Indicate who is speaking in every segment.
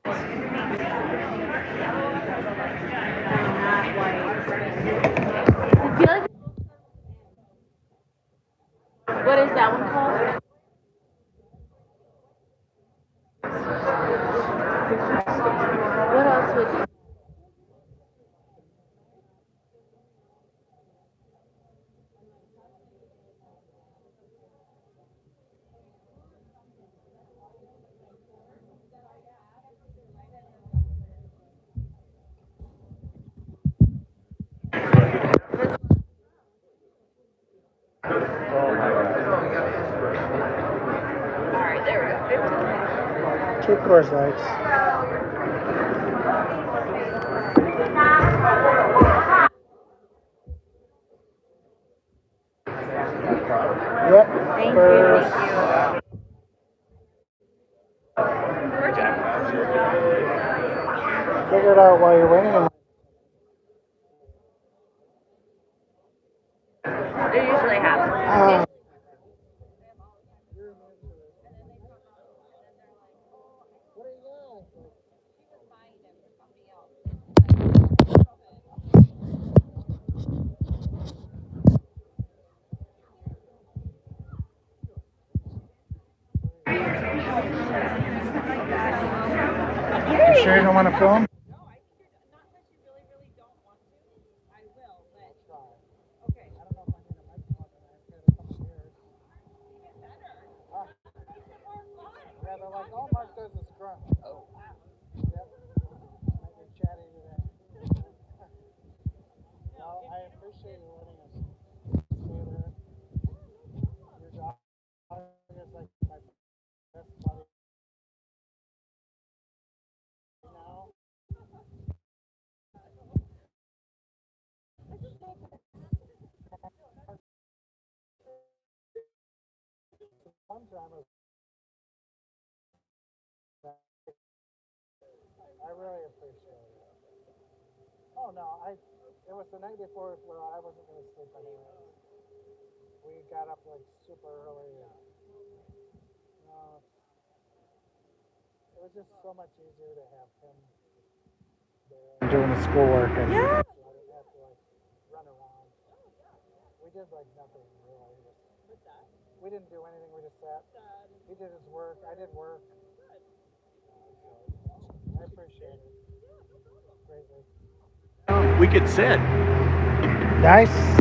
Speaker 1: I feel like what is that one called? What else would you? All right, there we go.
Speaker 2: 2 Coors Lights. Yep.
Speaker 1: Thank
Speaker 2: First.
Speaker 1: you.
Speaker 2: Figure it out while you're waiting.
Speaker 1: They usually have.
Speaker 2: You sure you don't want to film? Yeah, they're like, all Mark does is grunt. Oh. Yep. Might be chatty today. Well, I appreciate you letting us stay there. Your dog is like my best buddy now. One time was, I really appreciate it. Oh no, it was the night before where I wasn't going to sleep anyway. We got up like super early. Uh, it was just so much easier to have him there. Doing the schoolwork and yeah. So I didn't have to like run around. We did like nothing really. We didn't do anything. We just sat. He did his work. I did work. I appreciate it greatly.
Speaker 3: We could sit.
Speaker 2: Nice.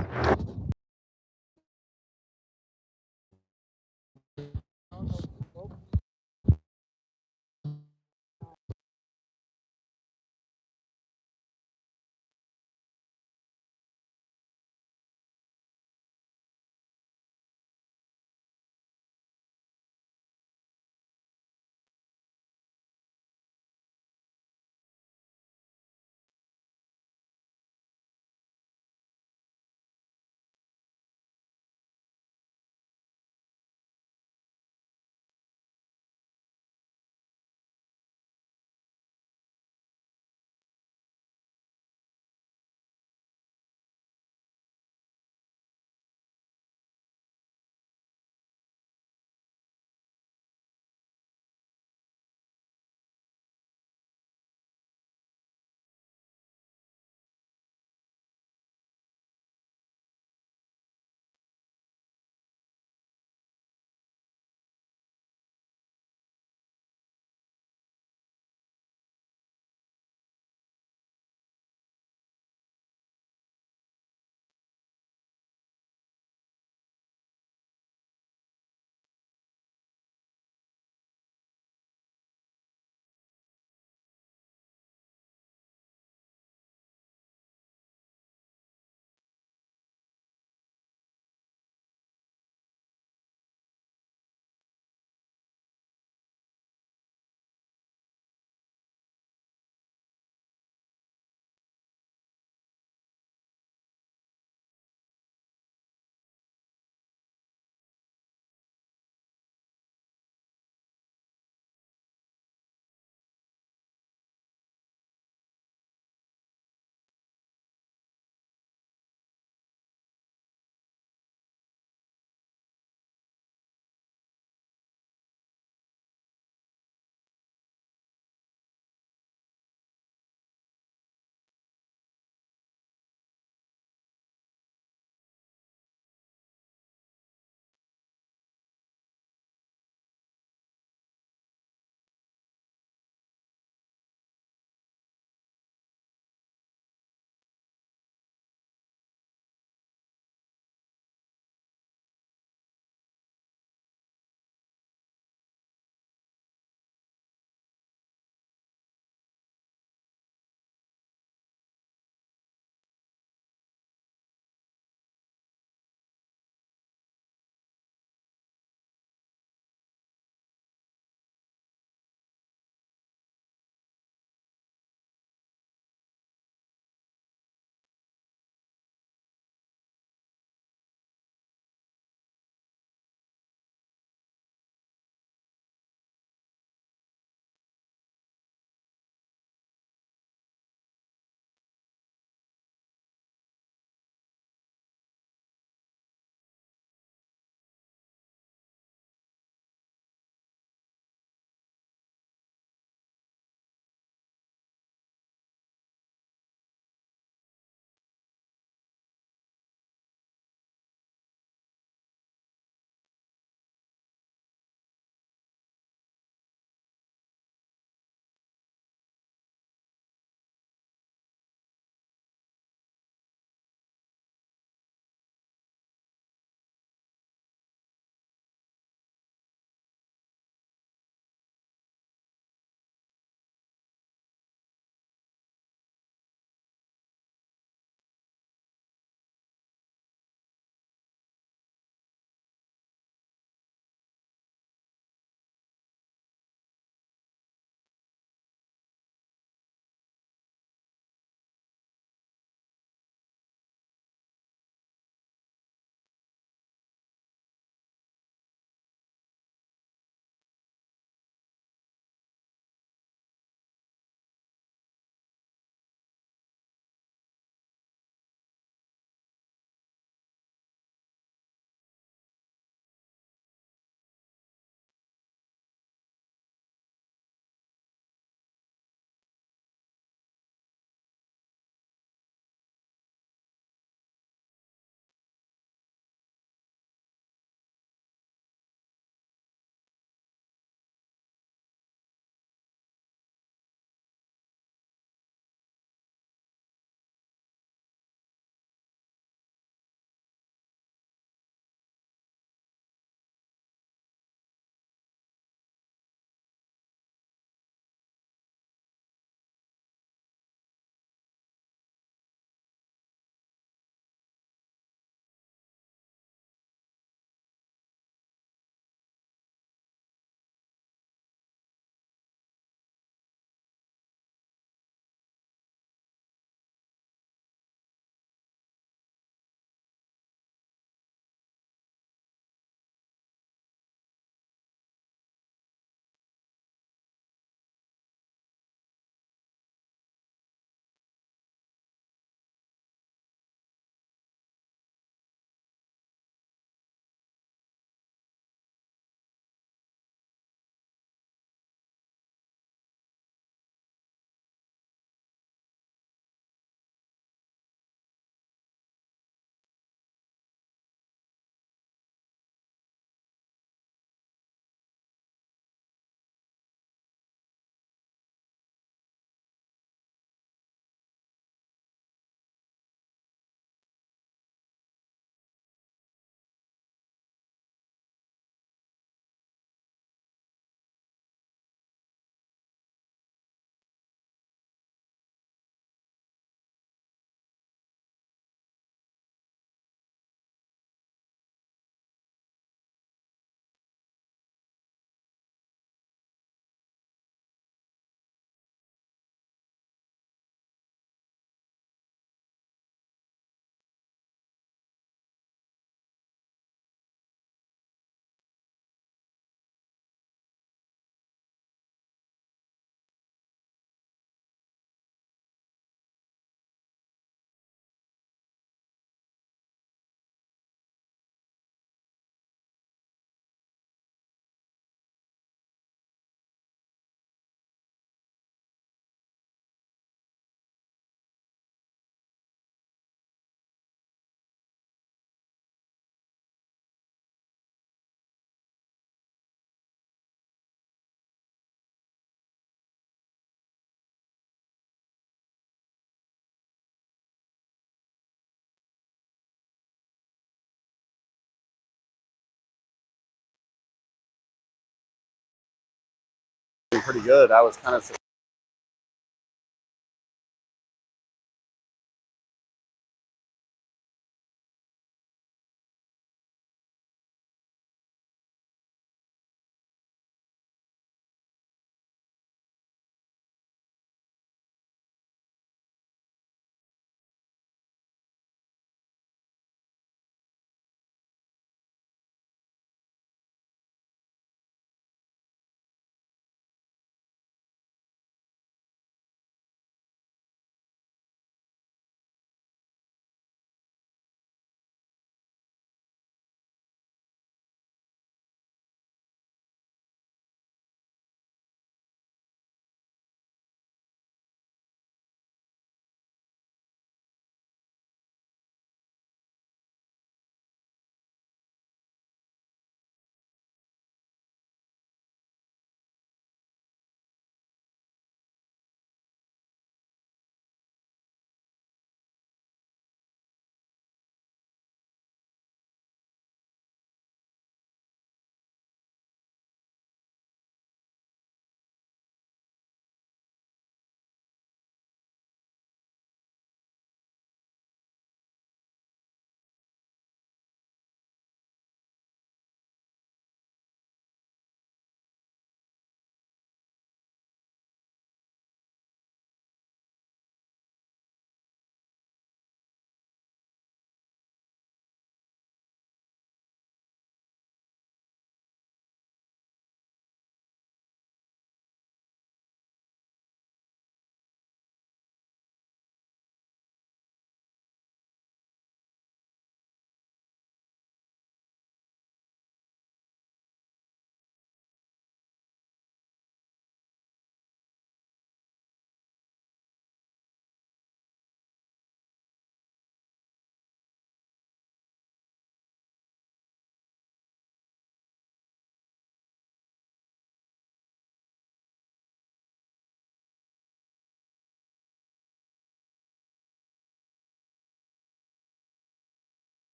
Speaker 3: pretty good. I was kind of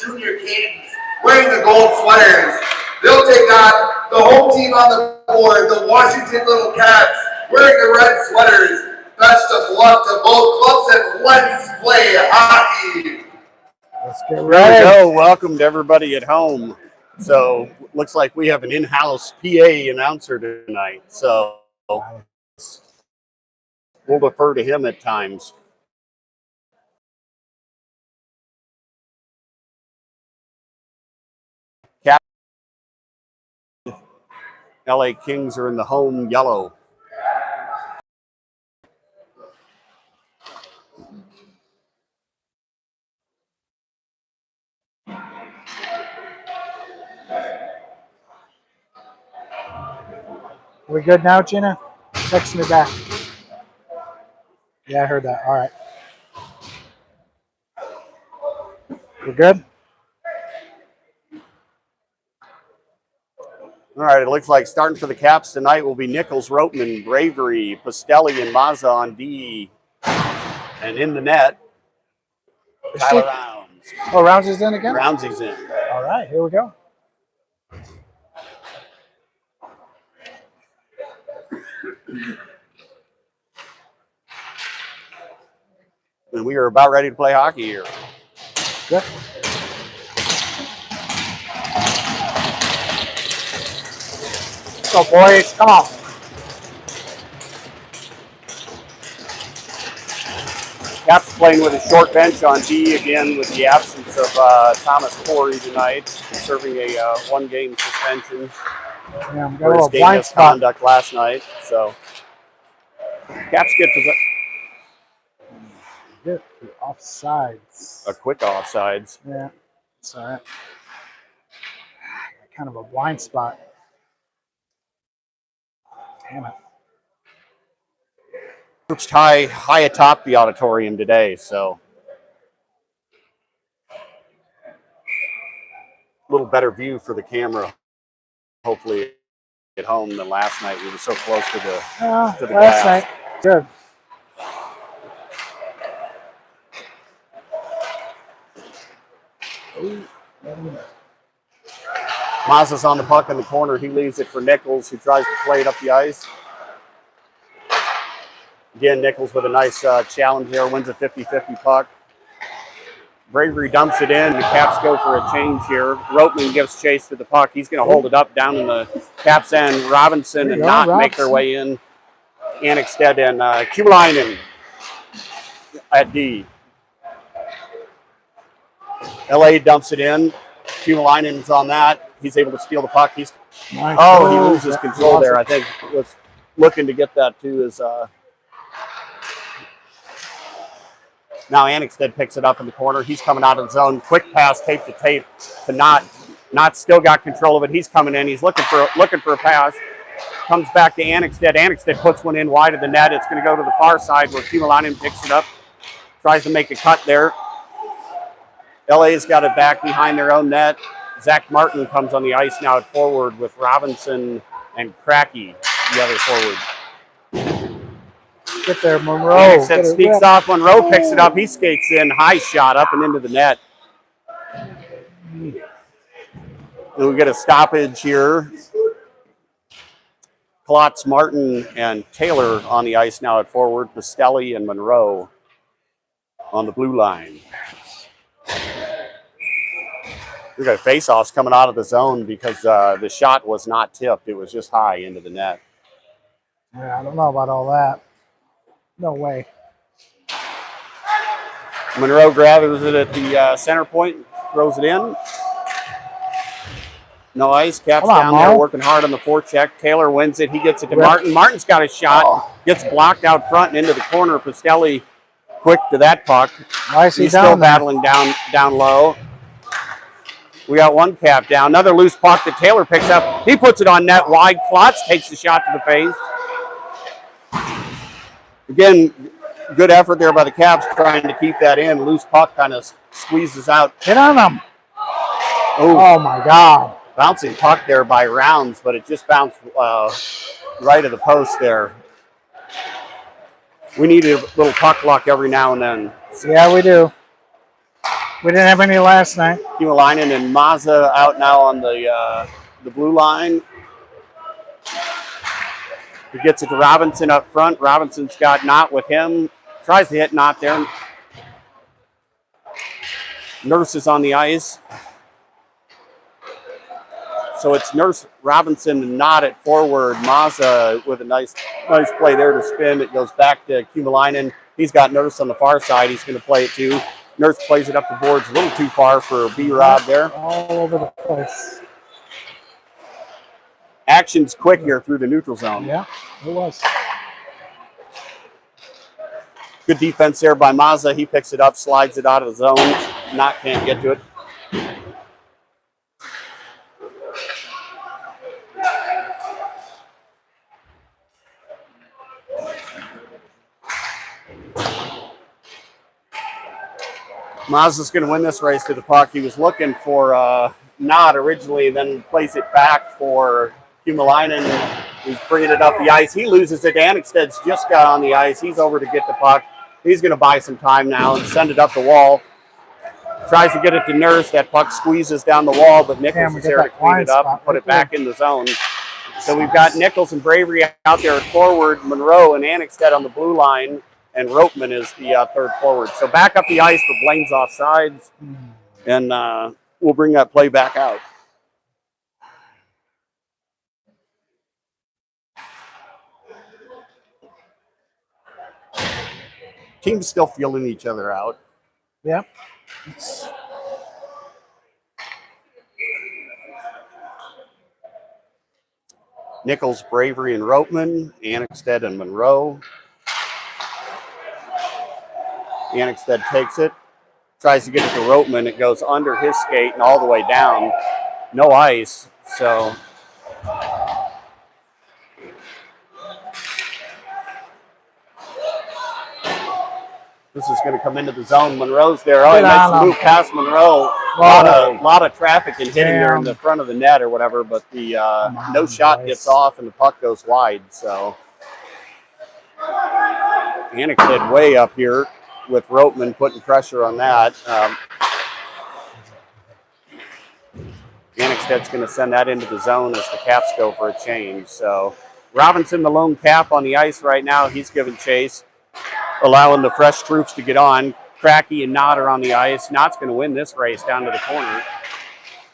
Speaker 4: Junior Kings wearing the gold sweaters. They'll take on the home team on the board, the Washington Little Cats, wearing the red sweaters. Best of luck to both clubs and let's play hockey.
Speaker 2: Let's get
Speaker 3: Here
Speaker 2: ready.
Speaker 3: we go. Welcome to everybody at home. So looks like we have an in-house PA announcer tonight. So we'll defer to him at times. LA Kings are in the home yellow.
Speaker 2: We good now, Gina? Text me back. Yeah, I heard that. All right. We're good?
Speaker 3: All right, it looks like starting for the Caps tonight will be Nichols, Roteman, Bravery, Pastelli, and Mazza on D. And in the net, Tyler Rounds.
Speaker 2: Oh, Rounds is in again?
Speaker 3: Rounds is in.
Speaker 2: All right, here we go.
Speaker 3: And we are about ready to play hockey here.
Speaker 2: Good. Let's go, boys. Come on.
Speaker 3: Caps playing with a short bench on D again with the absence of Thomas Corey tonight, serving a one-game suspension
Speaker 2: Yeah, I'm got a
Speaker 3: for his
Speaker 2: little
Speaker 3: game
Speaker 2: blind spot.
Speaker 3: misconduct last night. So Caps get
Speaker 2: Good. Offsides.
Speaker 3: a quick offsides.
Speaker 2: Yeah, it's all right. Kind of a blind spot. Damn it.
Speaker 3: Perched high atop the auditorium today, so a little better view for the camera. Hopefully at home than last night. We were so close to the
Speaker 2: Last
Speaker 3: glass.
Speaker 2: night. Good.
Speaker 3: Mazza's on the puck in the corner. He leaves it for Nichols, who tries to play it up the ice. Again, Nichols with a nice challenge there, wins a 50-50 puck. Bravery dumps it in. The Caps go for a change here. Roteman gives chase to the puck. He's going to hold it up down in the Caps end. Robinson and Knott make their way in. Annexted and Kuhlainen at D. LA dumps it in. Kuhlainen's on that. He's able to steal the puck. He loses control there. I think was looking to get that to his. Now Annexted picks it up in the corner. He's coming out of the zone. Quick pass, tape to tape to Knott. Knott still got control of it. He's coming in. He's looking for a pass. Comes back to Annexted. Annexted puts one in wide of the net. It's going to go to the far side where Kuhlainen picks it up. Tries to make a cut there. LA's got it back behind their own net. Zach Martin comes on the ice now at forward with Robinson and Cracky, the other forward.
Speaker 2: Get there, Monroe.
Speaker 3: Annexted sneaks off. Monroe picks it up. He skates in. High shot up and into the net. And we get a stoppage here. Klotz, Martin, and Taylor on the ice now at forward. Pastelli and Monroe on the blue line. We got face-offs coming out of the zone because the shot was not tipped. It was just high into the net.
Speaker 2: Yeah, I don't know about all that. No way.
Speaker 3: Monroe grabs it at the center point, throws it in. No ice. Caps down there working hard on the forecheck. Taylor wins it. He gets it to Martin. Martin's got a shot. Gets blocked out front and into the corner. Pastelli quick to that puck. He's still battling down low. We got one Cap down. Another loose puck that Taylor picks up. He puts it on net wide. Klotz takes the shot to the face. Again, good effort there by the Caps trying to keep that in. Loose puck kind of squeezes out.
Speaker 2: Hit on them. Oh my God.
Speaker 3: Bouncing puck there by Rounds, but it just bounced right of the post there. We need a little puck luck every now and then.
Speaker 2: Yeah, we do. We didn't have any last night.
Speaker 3: Kuhlainen and Mazza out now on the blue line. He gets it to Robinson up front. Robinson's got Knott with him. Tries to hit Knott there. Nurse is on the ice. So it's Nurse, Robinson, and Knott at forward. Mazza with a nice play there to spin. It goes back to Kuhlainen. He's got Nurse on the far side. He's going to play it too. Nurse plays it up the boards a little too far for B-Rob there.
Speaker 2: All over the place.
Speaker 3: Action's quick here through the neutral zone.
Speaker 2: Yeah, it was.
Speaker 3: Good defense there by Mazza. He picks it up, slides it out of the zone. Knott can't get to it. Mazda's going to win this race to the puck. He was looking for Knott originally, then plays it back for Humalainen. He's bringing it up the ice. He loses it. Anixted's just got on the ice. He's over to get the puck. He's going to buy some time now and send it up the wall. Tries to get it to Nurse. That puck squeezes down the wall, but Nichols is there to clean it up and put it back in the zone. So we've got Nichols and Bravery out there at forward, Monroe and Anixted on the blue line, and Ropeman is the third forward. So back up the ice, but Blaine's offsides, and we'll bring that play back out. Teams still feeling each other out.
Speaker 2: Yep.
Speaker 3: Nichols, Bravery, and Ropeman, Anixted and Monroe. Anixted takes it, tries to get it to Ropeman. It goes under his skate and all the way down. No ice, so this is going to come into the zone. Monroe's there. Oh, he makes a move past Monroe. A lot of traffic and hitting there in the front of the net or whatever, but the no shot gets off and the puck goes wide. So Anixted way up here with Ropeman putting pressure on that. Anixted's going to send that into the zone as the Caps go for a change. So Robinson, the lone Cap on the ice right now. He's giving chase, allowing the fresh troops to get on. Cracky and Knott are on the ice. Knott's going to win this race down to the corner.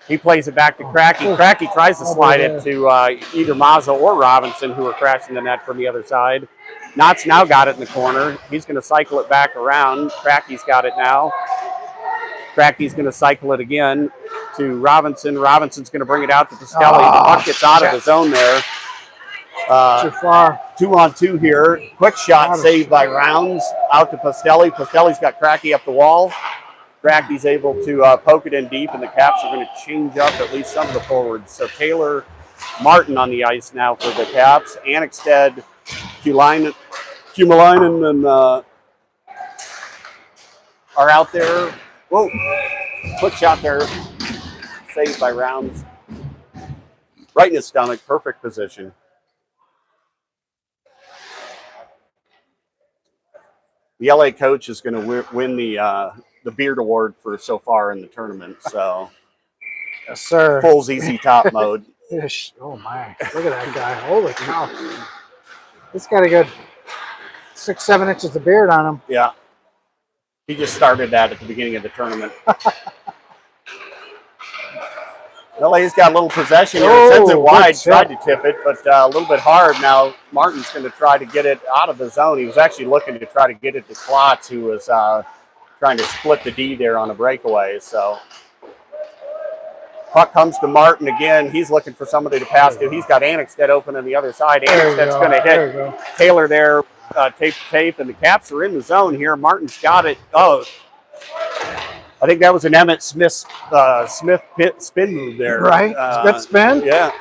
Speaker 3: He plays it back to Cracky. Cracky tries to slide it to either Mazza or Robinson, who are crashing the net from the other side. Knott's now got it in the corner. He's going to cycle it back around. Cracky's got it now. Cracky's going to cycle it again to Robinson. Robinson's going to bring it out to Pastelli. The puck gets out of the zone there.
Speaker 2: Too far.
Speaker 3: 2-on-2 here. Quick shot saved by Rounds out to Pastelli. Pastelli's got Cracky up the wall. Cracky's able to poke it in deep, and the Caps are going to change up at least some of the forwards. So Taylor, Martin on the ice now for the Caps. Anixted, Humalainen, and are out there. Whoa. Quick shot there. Saved by Rounds. Right in his stomach. Perfect position. The LA coach is going to win the Beard Award for so far in the tournament. So,
Speaker 2: yes, sir.
Speaker 3: Full ZZ Top mode.
Speaker 2: Oh my! Look at that guy! Holy cow! He's got a good 6-7 inches of beard on him.
Speaker 3: Yeah, he just started that at the beginning of the tournament. LA's got a little possession here. It sends it wide, tried to tip it, but a little bit hard. Now Martin's going to try to get it out of the zone. He was actually looking to try to get it to Klotz, who was trying to split the D there on a breakaway. So puck comes to Martin again. He's looking for somebody to pass to. He's got Anixted open on the other side. Anixted's going to hit Taylor there, tape to tape, and the Caps are in the zone here. Martin's got it. Oh, I think that was an Emmett Smith spin move there.
Speaker 2: Right? Good spin?
Speaker 3: Yeah.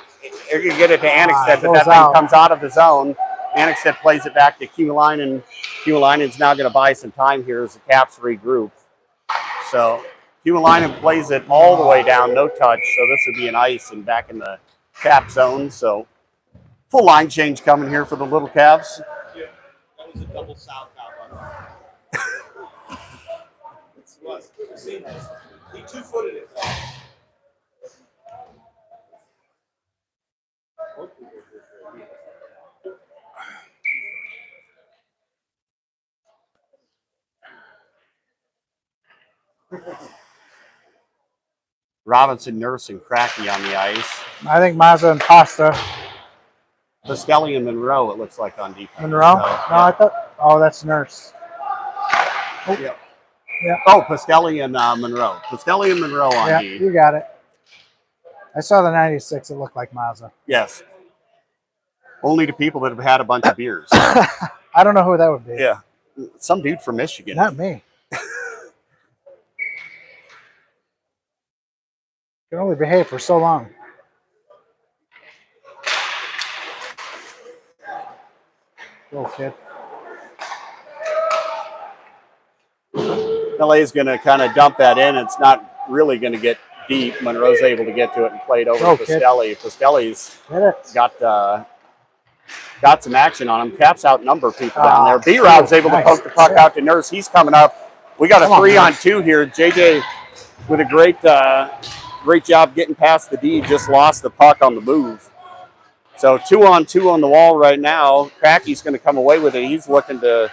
Speaker 3: They're going to get it to Anixted, but that thing comes out of the zone. Anixted plays it back to Humalainen. Humalainen's now going to buy some time here as the Caps regroup. So Humalainen plays it all the way down, no touch. So this would be an ice and back in the Cap zone. So full line change coming here for the Little Caps.
Speaker 5: Yeah, that was a double south out. See, he two-footed it.
Speaker 3: Robinson, Nurse, and Cracky on the ice.
Speaker 2: I think Mazza and Pasta.
Speaker 3: Pastelli and Monroe, it looks like, on defense.
Speaker 2: Monroe?
Speaker 3: So,
Speaker 2: no, I thought. Oh, that's Nurse.
Speaker 3: Oh. Yeah.
Speaker 2: Yeah.
Speaker 3: Oh, Pastelli and Monroe. Pastelli and Monroe on D.
Speaker 2: You got it. I saw the 96. It looked like Mazza.
Speaker 3: Yes. Only to people that have had a bunch of beers.
Speaker 2: I don't know who that would be.
Speaker 3: Yeah. Some dude from Michigan.
Speaker 2: Not me. Can only behave for so long. Go, kid.
Speaker 3: LA is going to kind of dump that in. It's not really going to get deep. Monroe's able to get to it and play it over to Pastelli. Pastelli's got some action on him. Caps outnumber people down there. B-Rob's able to poke the puck out to Nurse. He's coming up. We got a 3-on-2 here. JJ with a great job getting past the D. Just lost the puck on the move. So 2-on-2 on the wall right now. Cracky's going to come away with it. He's looking to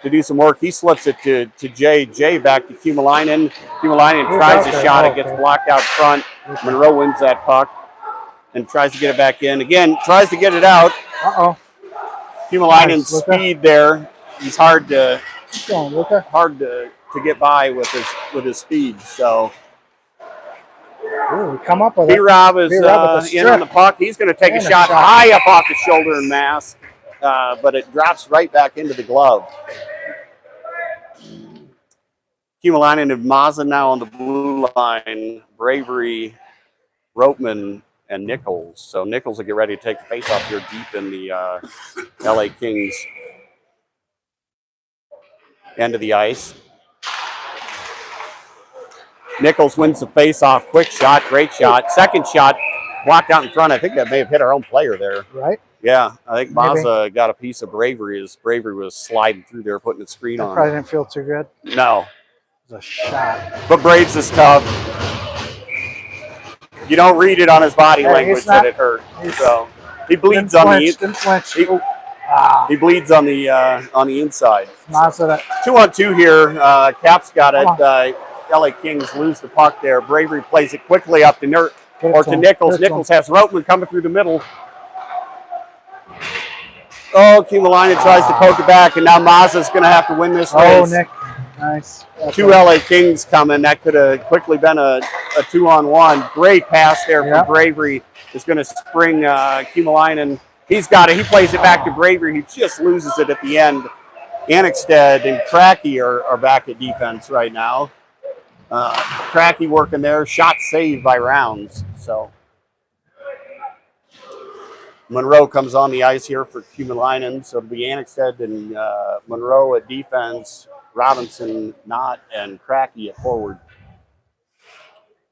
Speaker 3: do some work. He slips it to Jay. Jay back to Kumalainen. Kumalainen tries a shot. It gets blocked out front. Monroe wins that puck and tries to get it back in. Again, tries to get it out. Kumalainen's speed there. He's hard to get by with his speed. So
Speaker 2: come up with it.
Speaker 3: B-Rob is in on the puck. He's going to take a shot high up off the shoulder and mask, but it drops right back into the glove. Kumalainen and Mazza now on the blue line. Bravery, Ropeman, and Nichols. So Nichols will get ready to take the face off here deep in the LA Kings end of the ice. Nichols wins the face off. Quick shot, great shot. Second shot, blocked out in front. I think that may have hit our own player there.
Speaker 2: Right?
Speaker 3: Yeah, I think Mazza got a piece of Bravery as Bravery was sliding through there, putting the screen on.
Speaker 2: Probably didn't feel too good.
Speaker 3: No.
Speaker 2: It was a shot.
Speaker 3: But Braves is tough. You don't read it on his body language that it hurt. So he bleeds on the he bleeds on the inside. 2-on-2 here. Caps got it. LA Kings lose the puck there. Bravery plays it quickly up to Nichols. Nichols has Ropeman coming through the middle. Oh, Kumalainen tries to poke it back, and now Mazza's going to have to win this race.
Speaker 2: Nick. Nice.
Speaker 3: Two LA Kings coming. That could have quickly been a 2-on-1. Great pass there from Bravery. Is going to spring Kumalainen. He's got it. He plays it back to Bravery. He just loses it at the end. Annexted and Cracky are back at defense right now. Cracky working there. Shot saved by Rounds. So Monroe comes on the ice here for Kumalainen. So it'll be Annexted and Monroe at defense. Robinson, Knott, and Cracky at forward.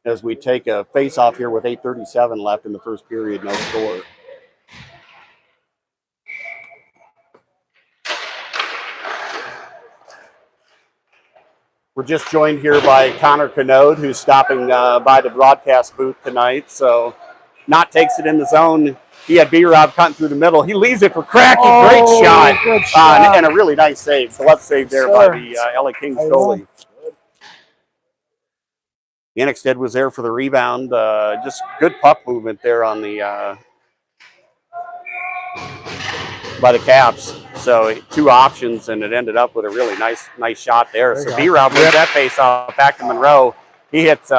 Speaker 3: As we take a face-off here with 8:37 left in the first period, no score. We're just joined here by Connor Canode, who's stopping by the broadcast booth tonight. So Knott takes it in the zone. He had B-Rob cutting through the middle. He leaves it for Cracky. Great shot.
Speaker 2: Good shot.
Speaker 3: And a really nice save. So let's save there by the LA Kings goalie. Annexted was there for the rebound. Just good puck movement there on the by the Caps. So two options, and it ended up with a really nice shot there. So B-Rob wins that face off back to Monroe. He hits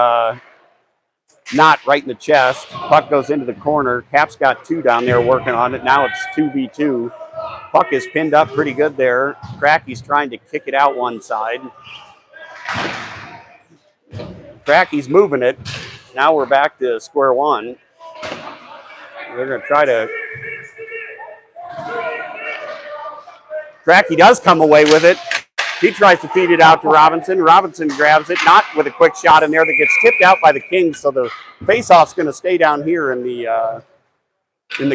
Speaker 3: Knott right in the chest. Puck goes into the corner. Caps got two down there working on it. Now it's 2v2. Puck is pinned up pretty good there. Cracky's trying to kick it out one side. Cracky's moving it. Now we're back to square one. They're going to try to... Cracky does come away with it. He tries to feed it out to Robinson. Robinson grabs it, not with a quick shot in there that gets tipped out by the Kings. So the faceoff's going to stay down here in the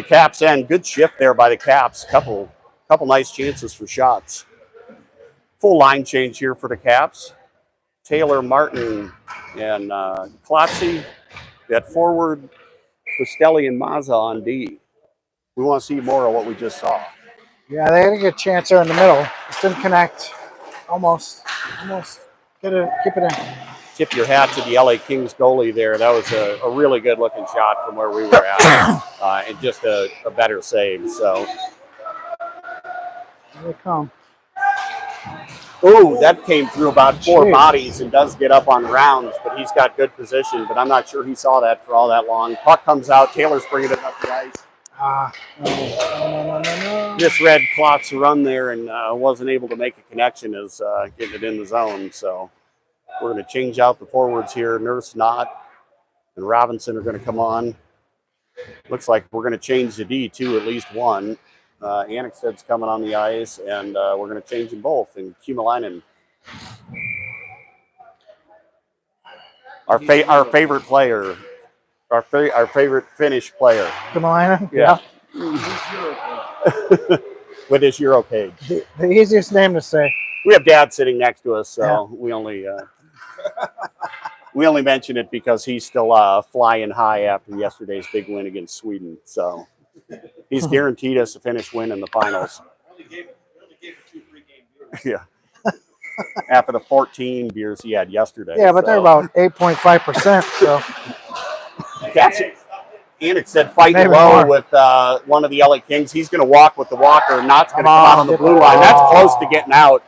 Speaker 3: Caps end. Good shift there by the Caps. Couple nice chances for shots. Full line change here for the Caps. Taylor, Martin, and Klotzy at forward. Pastelli and Mazza on D. We want to see more of what we just saw.
Speaker 2: Yeah, they had a good chance there in the middle. Just didn't connect. Almost. Keep it in.
Speaker 3: Tip your hat to the LA Kings goalie there. That was a really good looking shot from where we were at. And just a better save. So.
Speaker 2: Here they come.
Speaker 3: Ooh, that came through about four bodies and does get up on Rounds, but he's got good position. But I'm not sure he saw that for all that long. Puck comes out. Taylor's bringing it up the ice.
Speaker 2: No.
Speaker 3: Misread Klotz run there and wasn't able to make a connection as getting it in the zone. So we're going to change out the forwards here. Nurse, Knott, and Robinson are going to come on. Looks like we're going to change the D too, at least one. Annexsted's coming on the ice, and we're going to change them both. And Kumalainen Our favorite player, our favorite Finnish player.
Speaker 2: Kamalainen?
Speaker 3: Yeah. With his Euro cage.
Speaker 2: The easiest name to say.
Speaker 3: We have Dad sitting next to us, so
Speaker 2: Yeah.
Speaker 3: we only mention it because he's still flying high after yesterday's big win against Sweden. So he's guaranteed us a Finnish win in the finals.
Speaker 5: We only gave it 2 3-game beers.
Speaker 3: Yeah. After the 14 beers he had yesterday.
Speaker 2: Yeah, but they're about 8.5%. So
Speaker 3: That's Anik said fighting
Speaker 2: Maybe
Speaker 3: low
Speaker 2: more.
Speaker 3: with one of the LA Kings. He's going to walk with the walker. Knott's going to
Speaker 2: Come
Speaker 3: come out
Speaker 2: on,
Speaker 3: on the
Speaker 2: get
Speaker 3: blue
Speaker 2: the
Speaker 3: line. That's
Speaker 2: ball.
Speaker 3: close to getting out.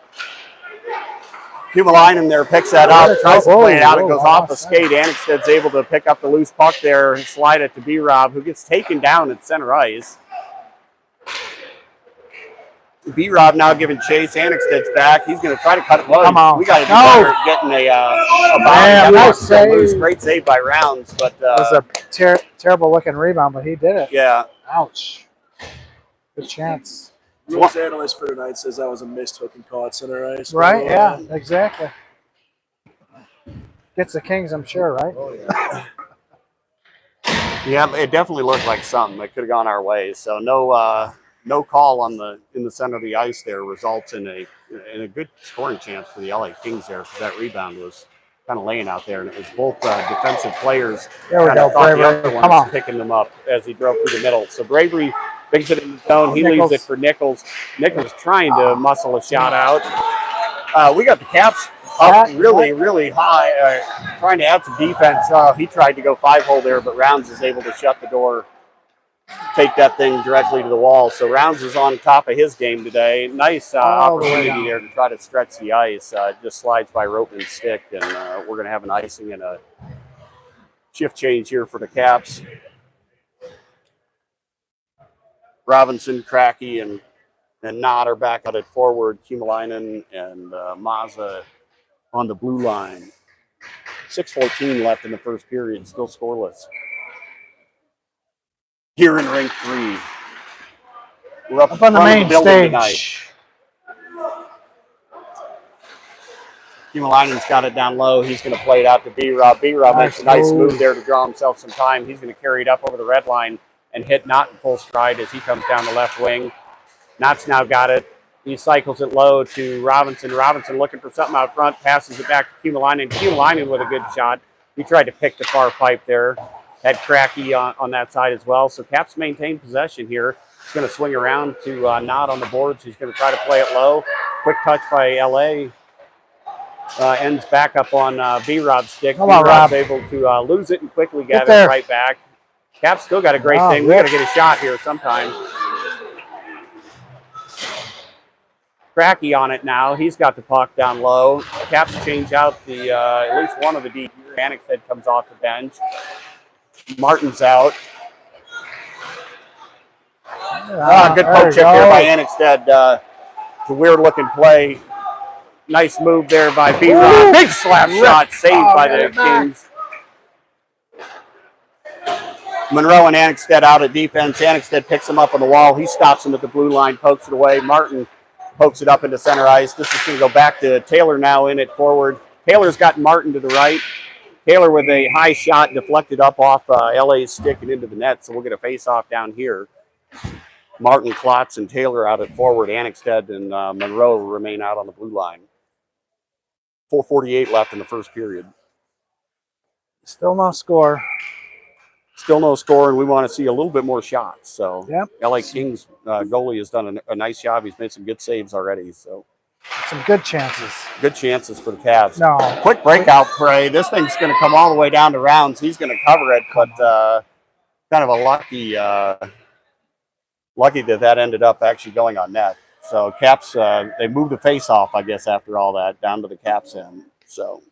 Speaker 3: Kumalainen there picks that up, tries to play it out. It goes off the skate. Aniksted's able to pick up the loose puck there and slide it to B-Rob, who gets taken down at center ice. B-Rob now giving chase. Aniksted's back. He's going to try to cut it low.
Speaker 2: Come on.
Speaker 3: We got to do
Speaker 2: No.
Speaker 3: better at getting a bounty.
Speaker 2: Man,
Speaker 3: That
Speaker 2: nice
Speaker 3: puck's still loose.
Speaker 2: save.
Speaker 3: Great save by Rounds, but
Speaker 2: it was a terrible looking rebound, but he did it.
Speaker 3: yeah.
Speaker 2: Ouch. Good chance.
Speaker 6: Rules analyst for tonight says that was a missed hook and call at center ice.
Speaker 2: Right? Yeah, exactly. Gets the Kings, I'm sure, right?
Speaker 6: Oh, yeah.
Speaker 3: Yeah, it definitely looked like something that could have gone our way. So no call in the center of the ice there results in a good scoring chance for the LA Kings there, because that rebound was kind of laying out there, and it was both defensive players.
Speaker 2: There we
Speaker 3: kind
Speaker 2: go,
Speaker 3: of thought the
Speaker 2: Bravery.
Speaker 3: other one
Speaker 2: Come
Speaker 3: was
Speaker 2: on.
Speaker 3: picking them up as he drove through the middle. So Bravery brings it in the zone. He
Speaker 2: Nichols.
Speaker 3: leaves it for Nichols. Nichols trying to muscle a shot out. We got the Caps up really high, trying to add some defense. He tried to go 5-hole there, but Rounds is able to shut the door, take that thing directly to the wall. So Rounds is on top of his game today. Nice
Speaker 2: All the way
Speaker 3: opportunity
Speaker 2: down.
Speaker 3: there to try to stretch the ice. Just slides by Ropeman's stick, and we're going to have an icing and a shift change here for the Caps. Robinson, Cracky, and Knott are back out at forward. Kumalainen and Mazza on the blue line. 6:14 left in the first period, still scoreless. Here in rink 3. We're up
Speaker 2: Up on the
Speaker 3: front of
Speaker 2: main
Speaker 3: building tonight.
Speaker 2: stage.
Speaker 3: Kumalainen's got it down low. He's going to play it out to B-Rob. B-Rob makes a nice move there to draw himself some time. He's going to carry it up over the red line and hit Knott in full stride as he comes down the left wing. Knott's now got it. He cycles it low to Robinson. Robinson looking for something out front, passes it back to Kumalainen. Kumalainen with a good shot. He tried to pick the far pipe there. Had Cracky on that side as well. So Caps maintain possession here. He's going to swing around to Knott on the boards. He's going to try to play it low. Quick touch by LA. Ends back up on B-Rob's stick.
Speaker 2: Come on,
Speaker 3: B-Rob's
Speaker 2: Rob.
Speaker 3: able to lose it and quickly
Speaker 2: Get
Speaker 3: get
Speaker 2: there.
Speaker 3: it right back. Caps still got a great
Speaker 2: Oh,
Speaker 3: thing. We got to
Speaker 2: Rick.
Speaker 3: get a shot here sometime. Cracky on it now. He's got the puck down low. Caps change out the at least one of the D. Anikstead comes off the bench. Martin's out. Good
Speaker 2: there
Speaker 3: poke
Speaker 2: you
Speaker 3: check
Speaker 2: go.
Speaker 3: there by Anikstead. It's a weird looking play. Nice move there by B-Rob. Big slap shot saved by the Kings. Monroe and Anikstead out at defense. Anikstead picks him up on the wall. He stops him at the blue line, pokes it away. Martin pokes it up into center ice. This is going to go back to Taylor now in at forward. Taylor's got Martin to the right. Taylor with a high shot deflected up off LA's stick and into the net. So we'll get a face-off down here. Martin, Klotz, and Taylor out at forward. Anikstead and Monroe remain out on the blue line. 4:48 left in the first period.
Speaker 2: Still no score.
Speaker 3: Still no score, and we want to see a little bit more shots. So
Speaker 2: Yep.
Speaker 3: LA Kings goalie has done a nice job. He's made some good saves already. So
Speaker 2: Some good chances.
Speaker 3: good chances for the Cavs.
Speaker 2: No.
Speaker 3: Quick breakout play. This thing's going to come all the way down to Rounds. He's going to cover it, but kind of a lucky that ended up actually going on net. So Caps, they moved the face off, I guess, after all that, down to the Caps end. So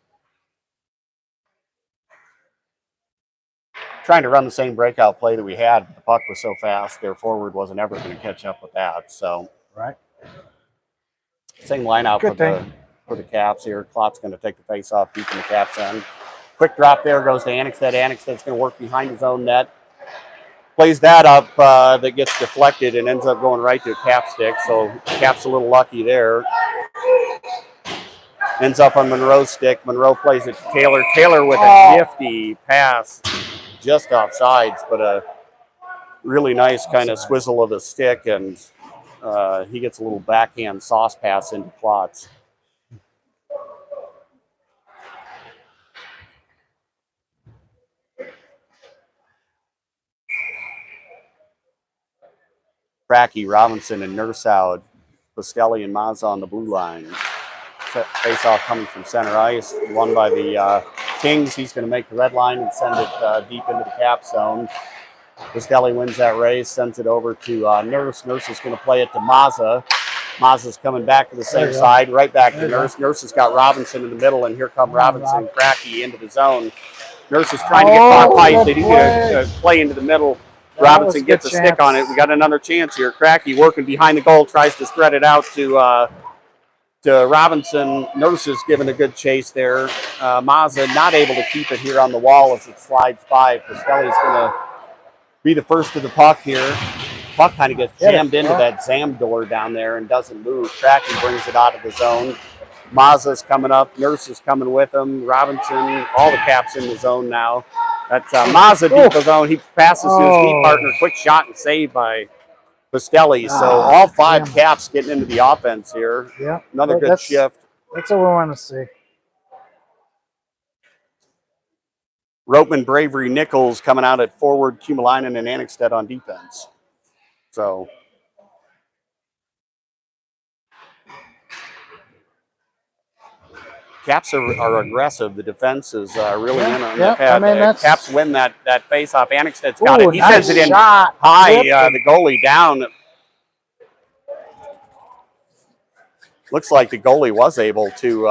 Speaker 3: trying to run the same breakout play that we had, but the puck was so fast, their forward wasn't ever going to catch up with that. So
Speaker 2: Right.
Speaker 3: same lineout
Speaker 2: Good thing.
Speaker 3: for the Caps here. Klott's going to take the face off, deep in the Caps end. Quick drop there goes to Anikstead. Aniksted's going to work behind his own net. Plays that up, that gets deflected and ends up going right to a Cap stick. So Cap's a little lucky there. Ends up on Monroe's stick. Monroe plays it to Taylor. Taylor with a nifty pass just off sides, but a really nice kind of swizzle of the stick, and he gets a little backhand sauce pass into Klotz. Cracky, Robinson, and Nurse out. Postelli and Mazza on the blue line. Face off coming from center ice, won by the Kings. He's going to make the red line and send it deep into the cap zone. Postelli wins that race, sends it over to Nurse. Nurse is going to play it to Mazza. Mazza's coming back to the same side, right back to Nurse. Nurse has got Robinson in the middle, and here come Robinson, Cracky into the zone. Nurse is trying to get caught tight. They do get a play into the middle. Robinson gets a stick on it. We got another chance here. Cracky working behind the goal, tries to thread it out to Robinson. Nurse is giving a good chase there. Mazza not able to keep it here on the wall as it slides by. Postelli's going to be the first to the puck here. Puck kind of gets jammed into that Zam door down there and doesn't move. Cracky brings it out of the zone. Mazza's coming up. Nurse is coming with him. Robinson, all the caps in the zone now. That's Mazza deep the zone. He passes to his lead partner. Quick shot and save by Postelli. So all five caps getting into the offense here.
Speaker 2: Yeah.
Speaker 3: Another good shift.
Speaker 2: That's what we want to see.
Speaker 3: Ropeman, Bravery, Nichols coming out at forward. Kumalainen and Annexstedt on defense. So Caps are aggressive. The defense is really in on that pad. Caps win that face-off. Annexstedt's got it. He sends it in high. The goalie down. Looks like the goalie was able to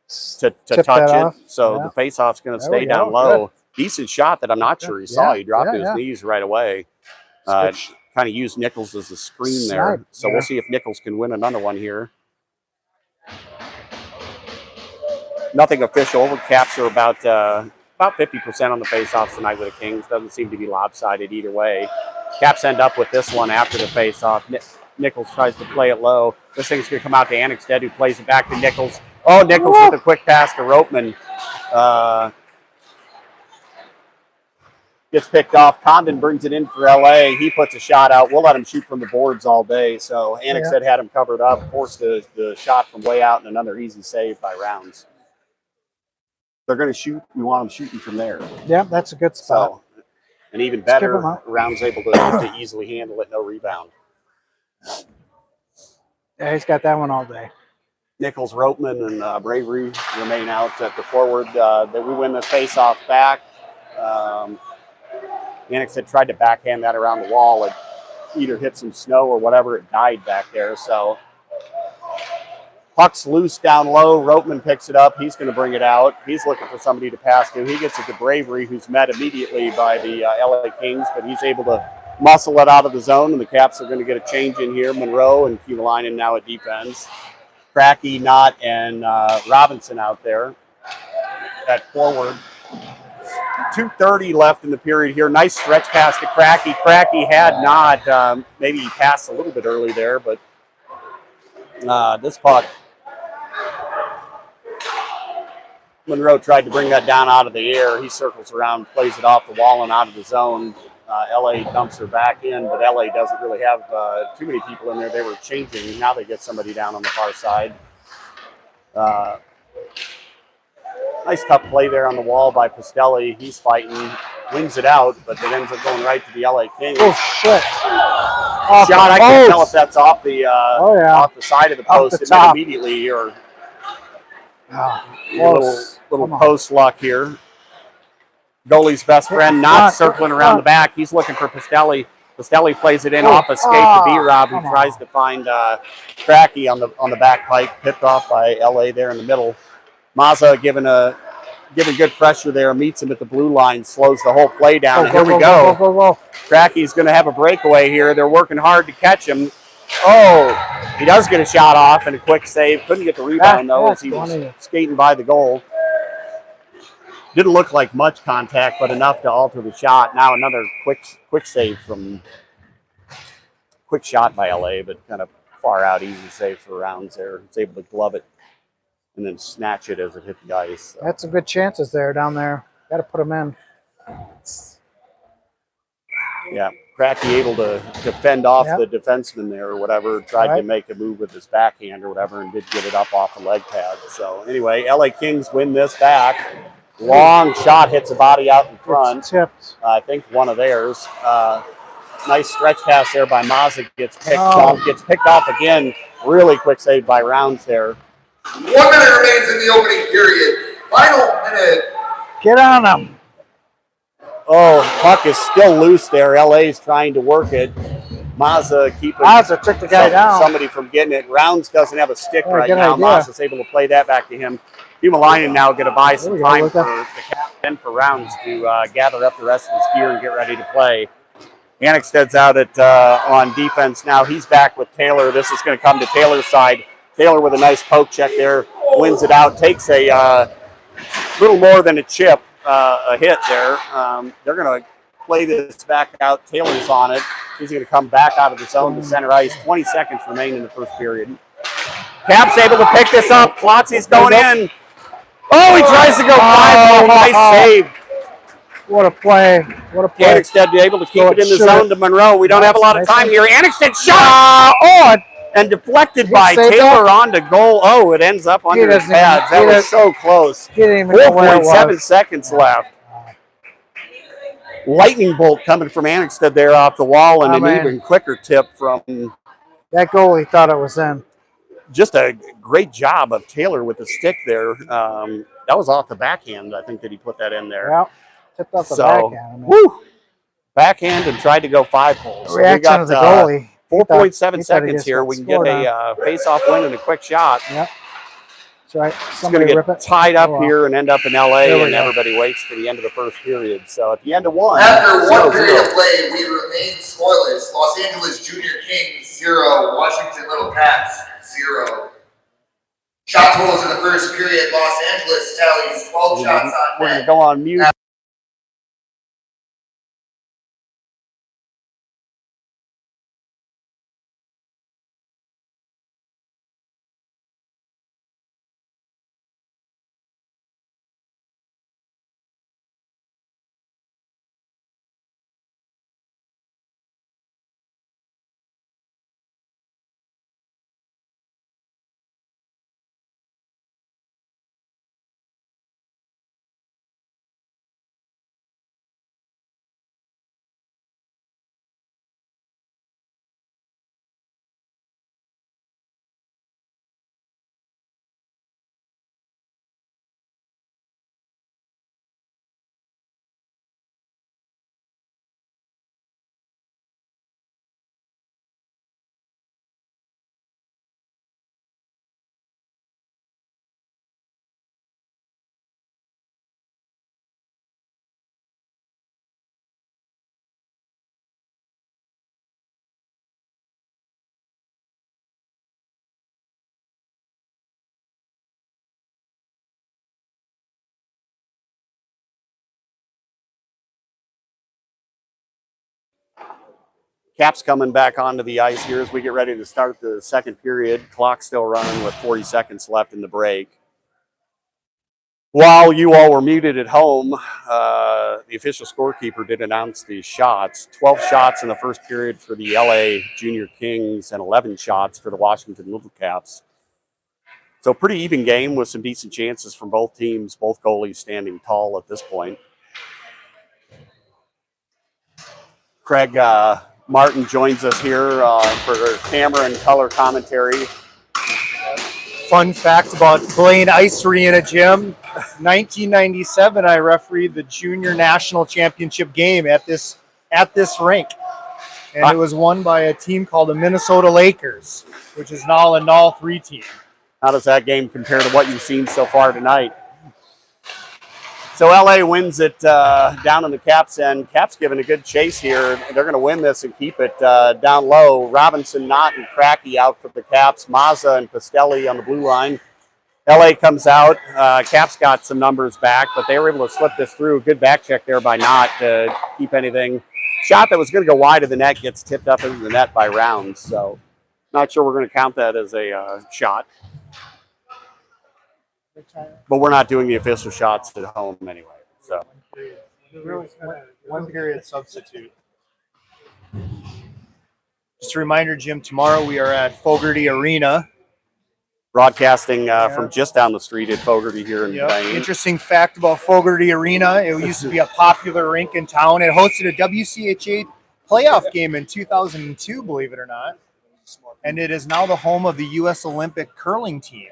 Speaker 3: touch it. So the face-off's going to stay down low. Decent shot that I'm not sure he saw. He dropped to his knees right away. Kind of used Nichols as a screen there. So we'll see if Nichols can win another one here. Nothing official. Caps are about 50% on the faceoffs tonight with the Kings. Doesn't seem to be lopsided either way. Caps end up with this one after the faceoff. Nichols tries to play it low. This thing's going to come out to Annexstedt, who plays it back to Nichols. Oh, Nichols with a quick pass to Ropeman. Gets picked off. Condon brings it in for LA. He puts a shot out. We'll let him shoot from the boards all day. So Annexstedt had him covered up, forced the shot from way out, and another easy save by Rounds. They're going to shoot. We want them shooting from there.
Speaker 2: Yeah, that's a good spot.
Speaker 3: So, and even better, Rounds able to easily handle it, no rebound.
Speaker 2: Yeah, he's got that one all day.
Speaker 3: Nichols, Ropeman, and Bravery remain out at the forward. That we win this face-off back. Annexstedt tried to backhand that around the wall. It either hit some snow or whatever. It died back there. So puck's loose down low. Ropeman picks it up. He's going to bring it out. He's looking for somebody to pass to. He gets it to Bravery, who's met immediately by the LA Kings, but he's able to muscle it out of the zone, and the Caps are going to get a change in here. Monroe and Kumalainen now at defense. Cracky, Knott, and Robinson out there at forward. 2:30 left in the period here. Nice stretch pass to Cracky. Cracky had Knott. Maybe he passed a little bit early there, but this puck, Monroe tried to bring that down out of the air. He circles around, plays it off the wall and out of the zone. LA dumps her back in, but LA doesn't really have too many people in there. They were changing. Now they get somebody down on the far side. Nice tough play there on the wall by Postelli. He's fighting, wins it out, but it ends up going right to the LA Kings.
Speaker 2: Oh, shit.
Speaker 3: Shot, I can't tell if that's off the off the side of the post. It went immediately here. Little post luck here. Goalie's best friend, not circling around the back. He's looking for Postelli. Postelli plays it in off a skate to B-Rob, who tries to find Cracky on the back pipe, picked off by LA there in the middle. Mazza giving good pressure there, meets him at the blue line, slows the whole play down. And here we go. Cracky's going to have a breakaway here. They're working hard to catch him. Oh, he does get a shot off and a quick save. Couldn't get the rebound, though, as he was skating by the goal. Didn't look like much contact, but enough to alter the shot. Now another quick save quick shot by LA, but kind of far out, easy save for Rounds there. It's able to glove it. and then snatch it as it hit the ice. So.
Speaker 2: Had some good chances there down there. Got to put them in.
Speaker 3: Yeah, Cracky able to fend off
Speaker 2: Yep.
Speaker 3: the defenseman there or whatever, tried to make a move with his backhand or whatever, and did get it up off the leg pad. So anyway, LA Kings win this back. Long shot hits a body out in front.
Speaker 2: It's tipped.
Speaker 3: I think one of theirs. Nice stretch pass there by Mazza, gets picked off again. Really quick save by Rounds there.
Speaker 4: 1 minute remains in the opening period. Final minute.
Speaker 2: Get on them.
Speaker 3: Oh, puck is still loose there. LA's trying to work it. Mazza
Speaker 2: took the guy down.
Speaker 3: Somebody from getting it. Rounds doesn't have a stick right
Speaker 2: good
Speaker 3: now.
Speaker 2: idea.
Speaker 3: Mazza's able to play that back to him. Humalainen now going to buy some time for the captain for Rounds to gather up the rest of his gear and get ready to play. Annexsted's out on defense now. He's back with Taylor. This is going to come to Taylor's side. Taylor with a nice poke check there. Wins it out. Takes a little more than a chip. A hit there. They're going to play this back out. Taylor's on it. He's going to come back out of the zone to center ice. 20 seconds remain in the first period. Cap's able to pick this up. Klotzy's going in. Oh, he tries to go 5-0. Nice save.
Speaker 2: What a play. What a play.
Speaker 3: Annexsted able to keep it in the zone to Monroe. We don't have a lot of time here. Annexsted shot! And deflected by Taylor onto goal. Oh, it ends up under his pads. That was so close. 4.7 seconds left. Lightning bolt coming from Annexsted there off the wall, and an even quicker tip from
Speaker 2: that goalie. Thought it was in.
Speaker 3: Just a great job of Taylor with the stick there. That was off the backhand, I think, that he put that in there.
Speaker 2: Yeah, tipped off the backhand.
Speaker 3: Woo! Backhand and tried to go 5 goals.
Speaker 2: So reaction of the goalie.
Speaker 3: 4.7 seconds here. We can get a face-off win and a quick shot.
Speaker 2: Yep. That's right.
Speaker 3: It's going to get tied up here and end up in LA, and everybody waits for the end of the first period. So at the end of one.
Speaker 4: After 1 period of play, we remain scoreless. Los Angeles Junior Kings 0, Washington Little Cats 0. Shot totals in the first period. Los Angeles tallies 12 shots on net.
Speaker 3: We're going to go on mute. Cap's coming back onto the ice here as we get ready to start the second period. Clock still running with 40 seconds left in the break. While you all were muted at home, the official scorekeeper did announce the shots. 12 shots in the first period for the LA Junior Kings and 11 shots for the Washington Little Caps. So pretty even game with some decent chances from both teams, both goalies standing tall at this point. Craig Martin joins us here for camera and color commentary.
Speaker 7: Fun fact about Blaine Ice Arena, Jim. 1997, I refereed the Junior National Championship game at this rink. And it was won by a team called the Minnesota Lakers, which is now a Null 3 team.
Speaker 3: How does that game compare to what you've seen so far tonight? So LA wins it down in the Caps end. Caps giving a good chase here. They're going to win this and keep it down low. Robinson, Knott, and Cracky out for the Caps. Mazza and Pastelli on the blue line. LA comes out. Caps got some numbers back, but they were able to slip this through. Good back check there by Knott to keep anything. Shot that was going to go wide of the net gets tipped up into the net by Rounds. So not sure we're going to count that as a shot. but we're not doing the official shots at home anyway. So
Speaker 7: One period substitute. Just a reminder, Jim, tomorrow we are at Fogarty Arena.
Speaker 3: Broadcasting from just down the street at Fogarty here in Wayne.
Speaker 7: Interesting fact about Fogarty Arena. It used to be a popular rink in town. It hosted a WCHA playoff game in 2002, believe it or not. And it is now the home of the U.S. Olympic curling team.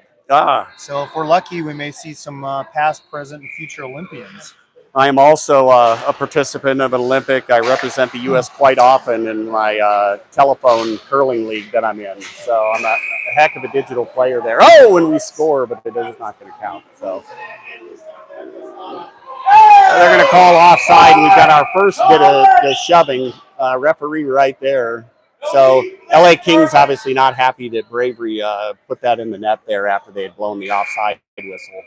Speaker 7: So if we're lucky, we may see some past, present, and future Olympians.
Speaker 3: I am also a participant of an Olympic. I represent the U.S. quite often in my telephone curling league that I'm in. So I'm a heck of a digital player there. Oh, and we score, but it is not going to count. So they're going to call offside. We've got our first bit of the shoving. Referee right there. So LA Kings obviously not happy that Bravery put that in the net there after they had blown the offside whistle.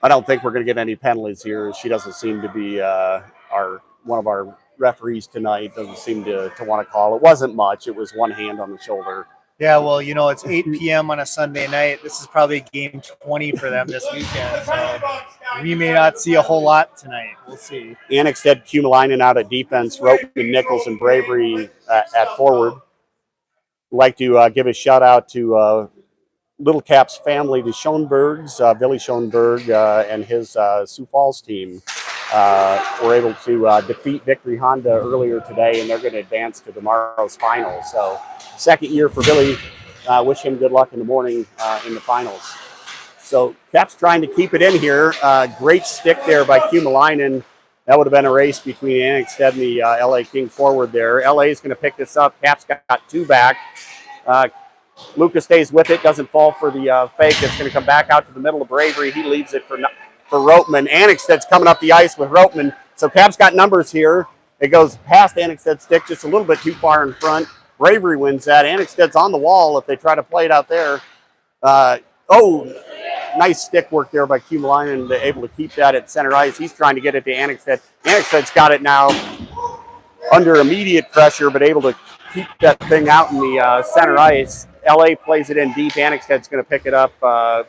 Speaker 3: I don't think we're going to get any penalties here. She doesn't seem to be one of our referees tonight. Doesn't seem to want to call. It wasn't much. It was one hand on the shoulder.
Speaker 7: Yeah, well, you know, it's 8 p.m. on a Sunday night. This is probably game 20 for them this weekend. So we may not see a whole lot tonight. We'll see.
Speaker 3: Annexted Kumalainen out at defense. Ropeman, Nichols, and Bravery at forward. I'd like to give a shout out to Little Caps family, the Schoenbergs, Billy Schoenberg and his Sioux Falls team were able to defeat Victory Honda earlier today, and they're going to advance to tomorrow's final. So second year for Billy. Wish him good luck in the morning in the finals. So Caps trying to keep it in here. Great stick there by Kumalainen. That would have been a race between Annexted and the LA King forward there. LA is going to pick this up. Caps got two back. Lucas stays with it, doesn't fall for the fake. It's going to come back out to the middle of Bravery. He leaves it for Ropeman. Annexted's coming up the ice with Ropeman. So Caps got numbers here. It goes past Annexted's stick just a little bit too far in front. Bravery wins that. Annexted's on the wall if they try to play it out there. Nice stick work there by Kumalainen, able to keep that at center ice. He's trying to get it to Annexted. Annexted's got it now under immediate pressure, but able to keep that thing out in the center ice. LA plays it in deep. Annexted's going to pick it up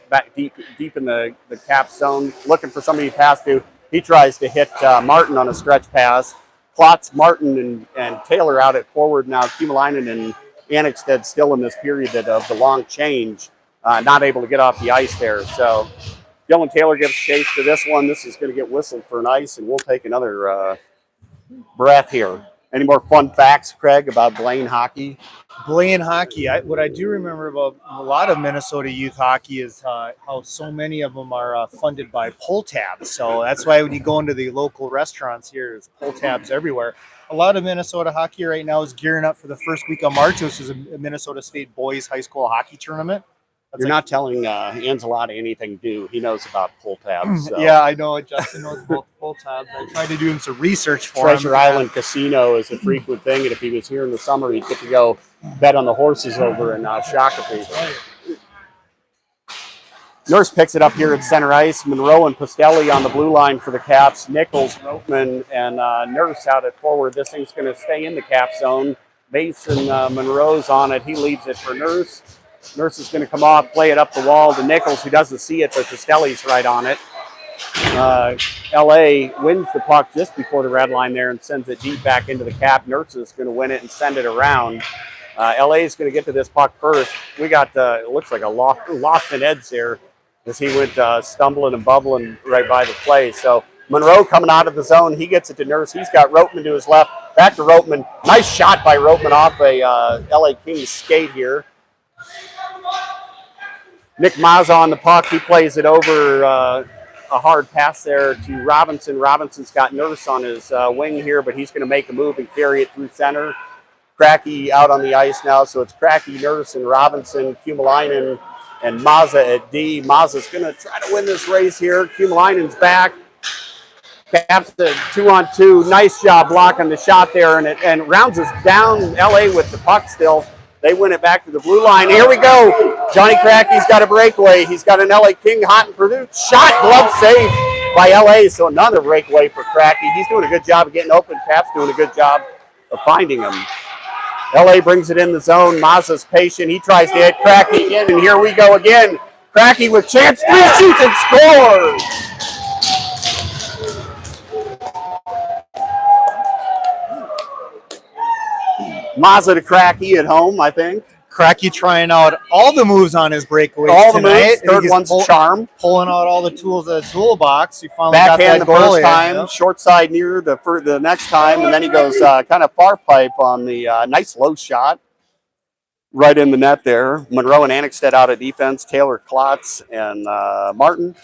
Speaker 3: back deep in the Cap zone, looking for somebody to pass to. He tries to hit Martin on a stretch pass. Klotz, Martin, and Taylor out at forward now. Kumalainen and Annexted still in this period of the long change, not able to get off the ice there. So Dylan Taylor gives chase to this one. This is going to get whistled for an ice, and we'll take another breath here. Any more fun facts, Craig, about Blaine hockey?
Speaker 7: Blaine hockey. What I do remember about a lot of Minnesota youth hockey is how so many of them are funded by pull tabs. So that's why when you go into the local restaurants here, there's pull tabs everywhere. A lot of Minnesota hockey right now is gearing up for the first week of March, which is a Minnesota State boys high school hockey tournament.
Speaker 3: You're not telling Anzalotta anything new. He knows about pull tabs. So.
Speaker 7: Yeah, I know. Justin knows about the pull tabs. I tried to do him some research for him.
Speaker 3: Treasure Island Casino is a frequent thing, and if he was here in the summer, he'd get to go bet on the horses over in Shakopee. Nurse picks it up here at center ice. Monroe and Pastelli on the blue line for the Caps. Nichols, Ropeman, and Nurse out at forward. This thing's going to stay in the Cap zone. Mason Monroe's on it. He leaves it for Nurse. Nurse is going to come off, play it up the wall to Nichols, who doesn't see it, but Pastelli's right on it. LA wins the puck just before the red line there and sends it deep back into the Cap. Nurse is going to win it and send it around. LA is going to get to this puck first. We got, it looks like a lost in Ed's there as he went stumbling and bubbling right by the play. So Monroe coming out of the zone. He gets it to Nurse. He's got Ropeman to his left. Back to Ropeman. Nice shot by Ropeman off a LA Kings skate here. Nick Mazza on the puck. He plays it over a hard pass there to Robinson. Robinson's got Nurse on his wing here, but he's going to make a move and carry it through center. Cracky out on the ice now, so it's Cracky, Nurse, and Robinson, Kumalainen, and Mazza at D. Mazza's going to try to win this race here. Kumalainen's back. Caps the 2-on-2. Nice job blocking the shot there, and rounds us down LA with the puck still. They win it back to the blue line. Here we go. Johnny Cracky's got a breakaway. He's got an LA King hot and Purdue. Shot, glove saved by LA. So another breakaway for Cracky. He's doing a good job of getting open. Cap's doing a good job of finding him. LA brings it in the zone. Mazza's patient. He tries to hit Cracky again, and here we go again. Cracky with chance, 3 shoots and scores. Mazza to Cracky at home, I think.
Speaker 7: Cracky trying out all the moves on his breakaways
Speaker 3: All the
Speaker 7: tonight.
Speaker 3: moves. Third one's charm.
Speaker 7: Pulling out all the tools of the toolbox. He finally
Speaker 3: Backhand
Speaker 7: got
Speaker 3: the
Speaker 7: that goal
Speaker 3: first
Speaker 7: in,
Speaker 3: time,
Speaker 7: yep.
Speaker 3: short side near the next time, and then he goes kind of far pipe on the nice low shot. Right in the net there. Monroe and Annexstead out of defense. Taylor, Klotz, and Martin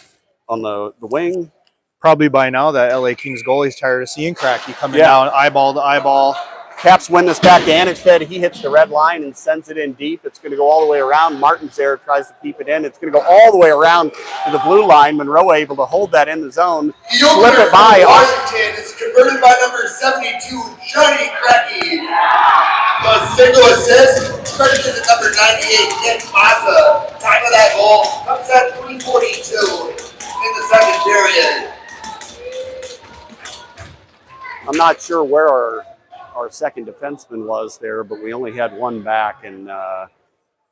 Speaker 3: on the wing.
Speaker 7: Probably by now that LA Kings goalie's tired of seeing Cracky coming down eyeball to eyeball.
Speaker 3: Caps win this back to Annexstead. He hits the red line and sends it in deep. It's going to go all the way around. Martin's there, tries to keep it in. It's going to go all the way around to the blue line. Monroe able to hold that in the zone.
Speaker 4: The
Speaker 3: Slip
Speaker 4: opener
Speaker 3: it by.
Speaker 4: for Washington is converted by number 72, Johnny Cracky. The single assist, credited to number 98, Nick Mazza. Time of that goal comes at 3:42 in the second period.
Speaker 3: I'm not sure where our second defenseman was there, but we only had one back, and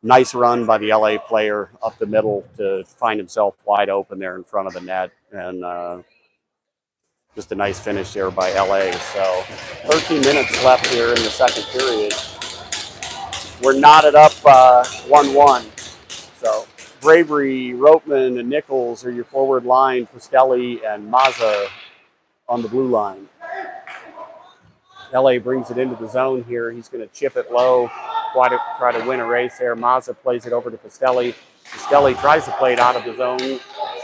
Speaker 3: nice run by the LA player up the middle to find himself wide open there in front of the net, and just a nice finish there by LA. So 13 minutes left here in the second period. We're knotted up 1-1. So Bravery, Ropeman, and Nichols are your forward line. Pustelli and Mazza on the blue line. LA brings it into the zone here. He's going to chip it low, try to win a race there. Mazza plays it over to Pustelli. Pustelli tries to play it out of the zone.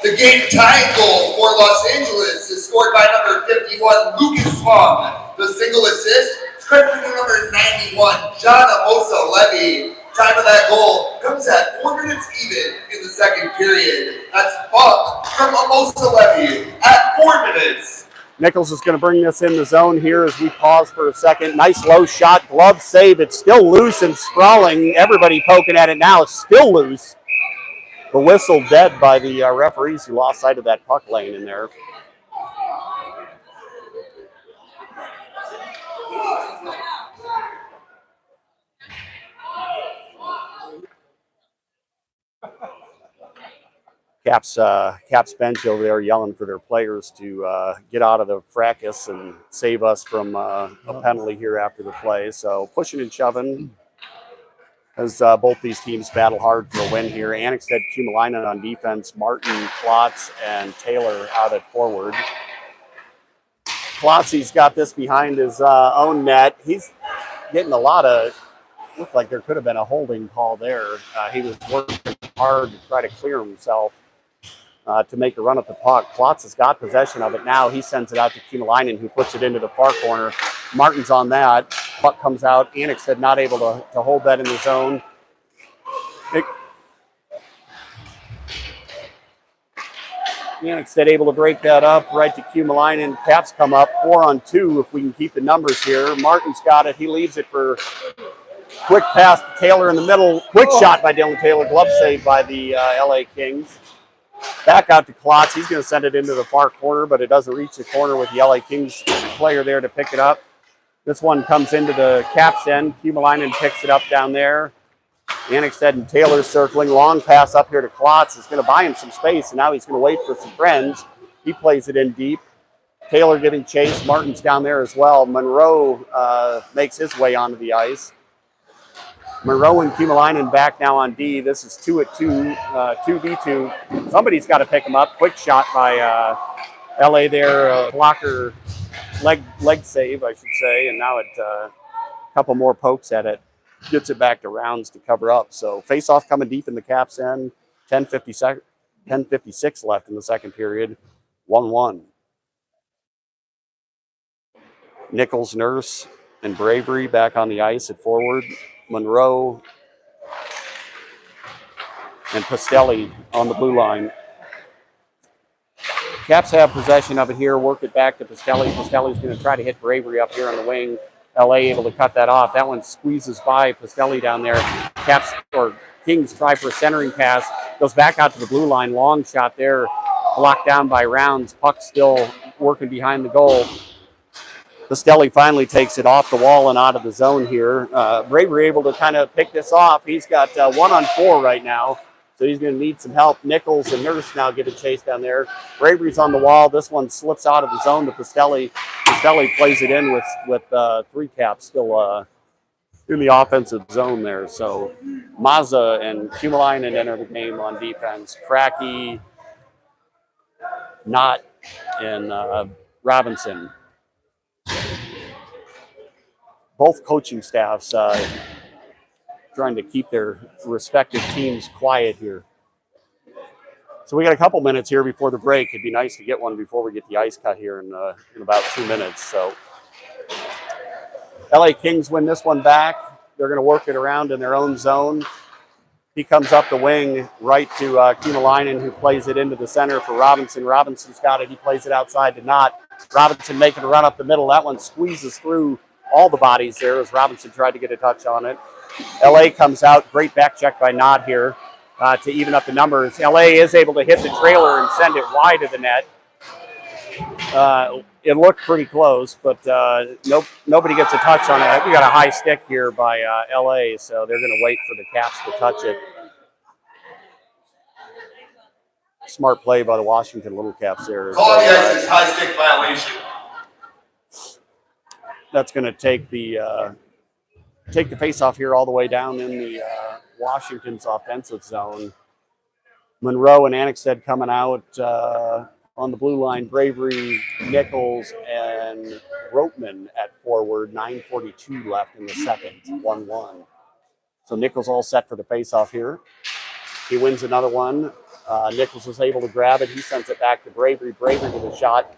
Speaker 4: The game-tying goal for Los Angeles is scored by number 51, Lucas Fong. The single assist is credited to number 91, John Amosa Levy. Time of that goal comes at 4 minutes even in the second period. That's Fong from Amosa Levy at 4 minutes.
Speaker 3: Nichols is going to bring this in the zone here as we pause for a second. Nice low shot, glove save. It's still loose and sprawling. Everybody poking at it now. It's still loose. The whistle dead by the referees who lost sight of that puck lane in there. Caps bench over there yelling for their players to get out of the fracas and save us from a penalty here after the play. So pushing and shoving as both these teams battle hard for a win here. Annexstead, Kumalainen on defense, Martin, Klotz, and Taylor out at forward. Klotzy's got this behind his own net. He's getting a lot of, looked like there could have been a holding call there. He was working hard to try to clear himself to make a run at the puck. Klotz has got possession of it now. He sends it out to Kumalainen, who puts it into the far corner. Martin's on that. Puck comes out. Annexstead not able to hold that in the zone. Annexstead able to break that up right to Kumalainen. Caps come up 4-on-2 if we can keep the numbers here. Martin's got it. He leaves it for quick pass to Taylor in the middle. Quick shot by Dylan Taylor. Glove save by the LA Kings. Back out to Klotz. He's going to send it into the far corner, but it doesn't reach the corner with the LA Kings player there to pick it up. This one comes into the Caps end. Kumalainen picks it up down there. Annexstead and Taylor circling. Long pass up here to Klotz. Is going to buy him some space, and now he's going to wait for some friends. He plays it in deep. Taylor giving chase. Martin's down there as well. Monroe makes his way onto the ice. Monroe and Kumalainen back now on D. This is 2-2, 2v2. Somebody's got to pick him up. Quick shot by LA there. Blocker leg save, I should say. And now a couple more pokes at it. Gets it back to Rounds to cover up. So face-off coming deep in the Caps end. 10:56 left in the second period. 1-1. Nichols, Nurse, and Bravery back on the ice at forward. Monroe and Pustelli on the blue line. Caps have possession of it here. Work it back to Pustelli. Pustelli's going to try to hit Bravery up here on the wing. LA able to cut that off. That one squeezes by Pustelli down there. Caps or Kings try for a centering pass. Goes back out to the blue line. Long shot there. Blocked down by Rounds. Puck still working behind the goal. Pastelli finally takes it off the wall and out of the zone here. Bravery able to kind of pick this off. He's got 1-on-4 right now, so he's going to need some help. Nichols and Nurse now get a chase down there. Bravery's on the wall. This one slips out of the zone to Pastelli. Pastelli plays it in with 3 caps still in the offensive zone there. So Mazza and Humalainen enter the game on defense. Cracky, Knott, and Robinson. Both coaching staffs trying to keep their respective teams quiet here. So we got a couple minutes here before the break. It'd be nice to get one before we get the ice cut here in about 2 minutes. So LA Kings win this one back. They're going to work it around in their own zone. He comes up the wing right to Kumalainen, who plays it into the center for Robinson. Robinson's got it. He plays it outside to Knott. Robinson making a run up the middle. That one squeezes through all the bodies there as Robinson tried to get a touch on it. LA comes out. Great back check by Knott here to even up the numbers. LA is able to hit the trailer and send it wide of the net. It looked pretty close, but nobody gets a touch on it. We got a high stick here by LA, so they're going to wait for the Caps to touch it. Smart play by the Washington Little Caps there.
Speaker 4: Call the ice is high stick violation.
Speaker 3: That's going to take the face-off here all the way down in the Washington's offensive zone. Monroe and Annexstad coming out on the blue line. Bravery, Nichols, and Roteman at forward. 9:42 left in the second. 1-1. So Nichols all set for the face-off here. He wins another one. Nichols is able to grab it. He sends it back to Bravery. Bravery with a shot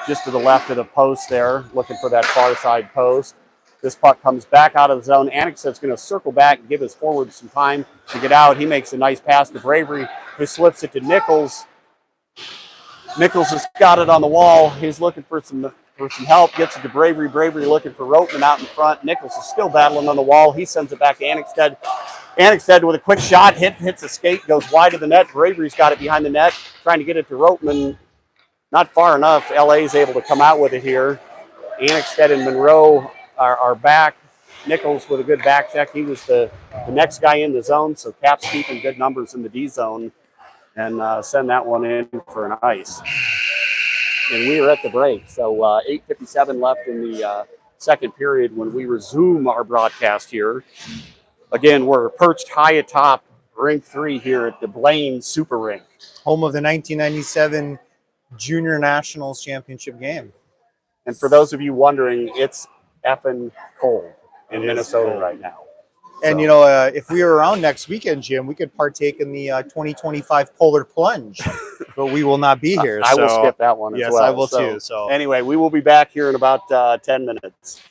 Speaker 3: just to the left of the post there, looking for that far side post. This puck comes back out of the zone. Annexstad's going to circle back and give his forward some time to get out. He makes a nice pass to Bravery, who slips it to Nichols. Nichols has got it on the wall. He's looking for some help. Gets it to Bravery. Bravery looking for Roteman out in front. Nichols is still battling on the wall. He sends it back to Annexstad. Annexstad with a quick shot. Hits a skate. Goes wide of the net. Bravery's got it behind the net. Trying to get it to Roteman. Not far enough. LA is able to come out with it here. Annexstad and Monroe are back. Nichols with a good back check. He was the next guy in the zone, so Caps keeping good numbers in the D zone and send that one in for an ice. And we are at the break, so 8:57 left in the second period when we resume our broadcast here. Again, we're perched high atop Rink 3 here at the Blaine Super Rink.
Speaker 7: Home of the 1997 Junior Nationals Championship game.
Speaker 3: And for those of you wondering, it's effing cold in Minnesota right now.
Speaker 7: And, if we were around next weekend, Jim, we could partake in the 2025 Polar Plunge, but we will not be here.
Speaker 3: I will skip that one as well.
Speaker 7: Yes, I will too. So
Speaker 3: anyway, we will be back here in about 10 minutes.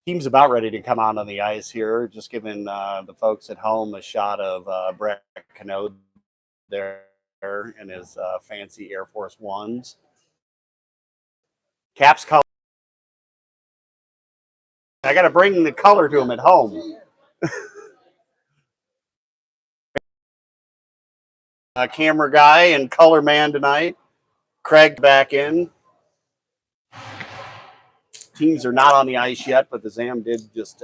Speaker 3: Team's about ready to come out on the ice here, just giving the folks at home a shot of Brett Canode there in his fancy Air Force Ones. Caps color. I got to bring the color to them at home. Camera guy and color man tonight. Craig back in. Teams are not on the ice yet, but the ZAM did just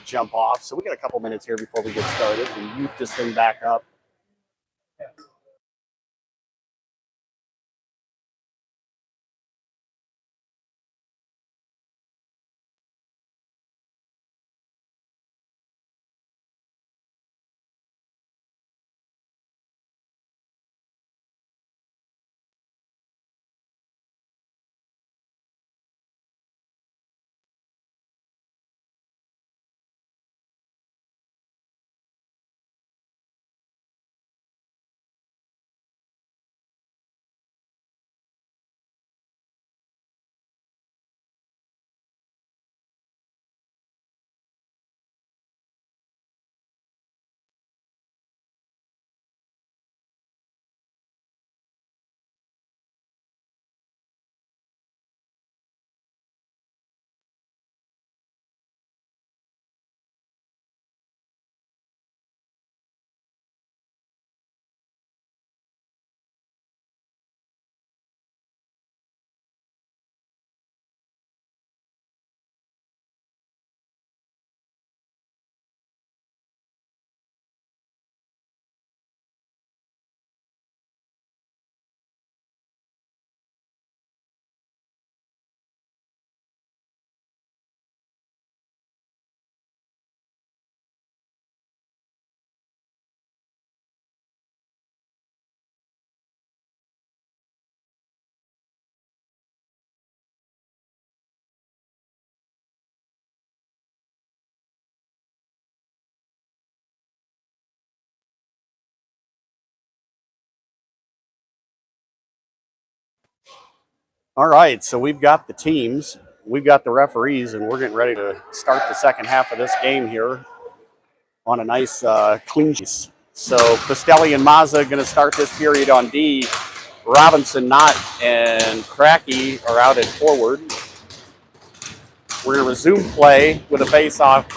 Speaker 3: jump off. So we got a couple minutes here before we get started and mute this thing back up. All right, so we've got the teams, we've got the referees, and we're getting ready to start the second half of this game here on a nice clean sheet. So Costelli and Mazza going to start this period on D. Robinson, Knott, and Cracky are out at forward. We're going to resume play with a face-off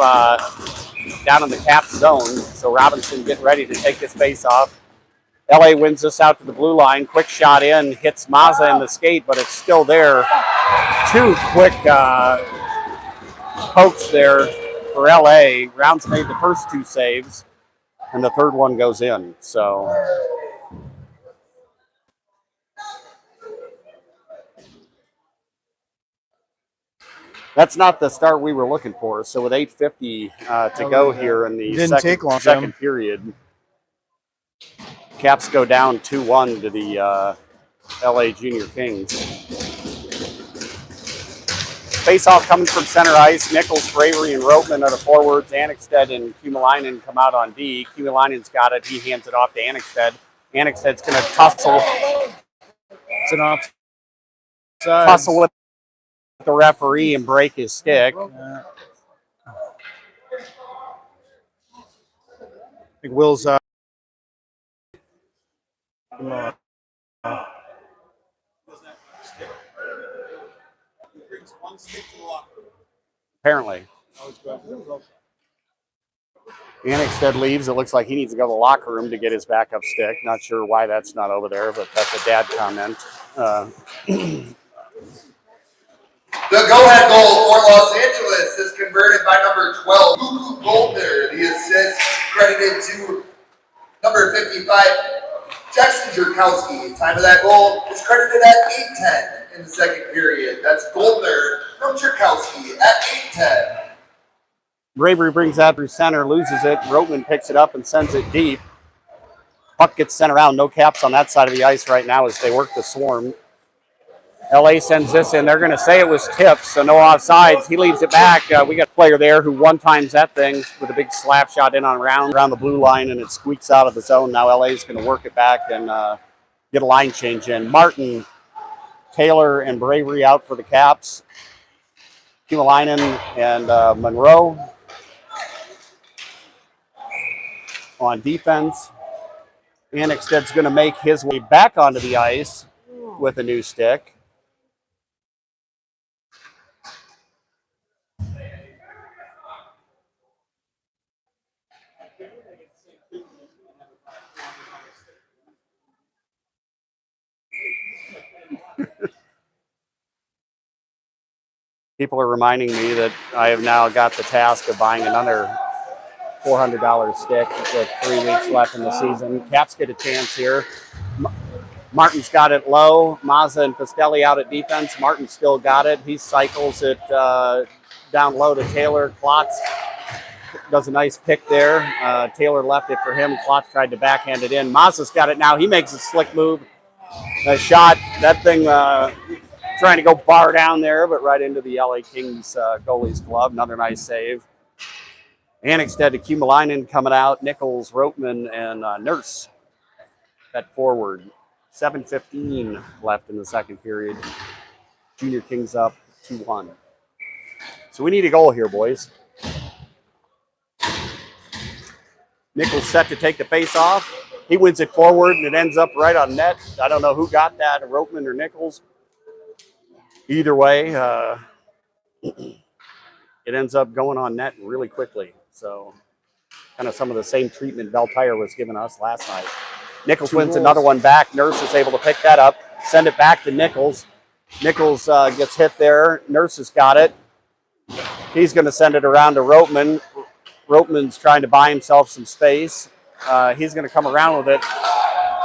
Speaker 3: down in the cap zone. So Robinson getting ready to take this face-off. LA wins this out to the blue line. Quick shot in, hits Mazza in the skate, but it's still there. Two quick pokes there for LA. Rounds made the first two saves, and the third one goes in. So that's not the start we were looking for. So with 8:50 to go here in the second period, Caps go down 2-1 to the LA Junior Kings. Face-off coming from center ice. Nichols, Bravery, and Roteman are the forwards. Annexted and Kumalainen come out on D. Kumalainen's got it. He hands it off to Annexted. Annexted's going to tussle.
Speaker 7: It's an offside.
Speaker 3: Tussle with the referee and break his stick.
Speaker 7: I think Will's
Speaker 3: Apparently. Annexted leaves. It looks like he needs to go to the locker room to get his backup stick. Not sure why that's not over there, but that's a dad comment.
Speaker 4: The go-ahead goal for Los Angeles is converted by number 12, Luku Goldner. The assist credited to number 55, Jackson Jerkowski. Time of that goal is credited at 8:10 in the second period. That's Goldner from Jerkowski at 8:10.
Speaker 3: Bravery brings that through center, loses it. Roteman picks it up and sends it deep. Puck gets sent around. No Caps on that side of the ice right now as they work the swarm. LA sends this in. They're going to say it was tipped, so no offsides. He leaves it back. We got a player there who one-times that thing with a big slap shot in on around the blue line, and it squeaks out of the zone. Now LA is going to work it back and get a line change in. Martin, Taylor, and Bravery out for the Caps. Kumalainen and Monroe on defense. Annexsted's going to make his way back onto the ice with a new stick. People are reminding me that I have now got the task of buying another $400 stick with 3 weeks left in the season. Caps get a chance here. Martin's got it low. Mazza and Pastelli out at defense. Martin still got it. He cycles it down low to Taylor. Klotz does a nice pick there. Taylor left it for him. Klotz tried to backhand it in. Mazza's got it now. He makes a slick move. A shot. That thing trying to go bar down there, but right into the LA Kings goalie's glove. Another nice save. Annexsted to Kumalainen coming out. Nichols, Roteman, and Nurse at forward. 7:15 left in the second period. Junior Kings up 2-1. So we need a goal here, boys. Nichols set to take the face off. He wins it forward, and it ends up right on net. I don't know who got that, Roteman or Nichols. Either way, it ends up going on net really quickly. So kind of some of the same treatment Beltire was giving us last night. Nichols wins another one back. Nurse is able to pick that up, send it back to Nichols. Nichols gets hit there. Nurse has got it. He's going to send it around to Roteman. Roteman's trying to buy himself some space. He's going to come around with it.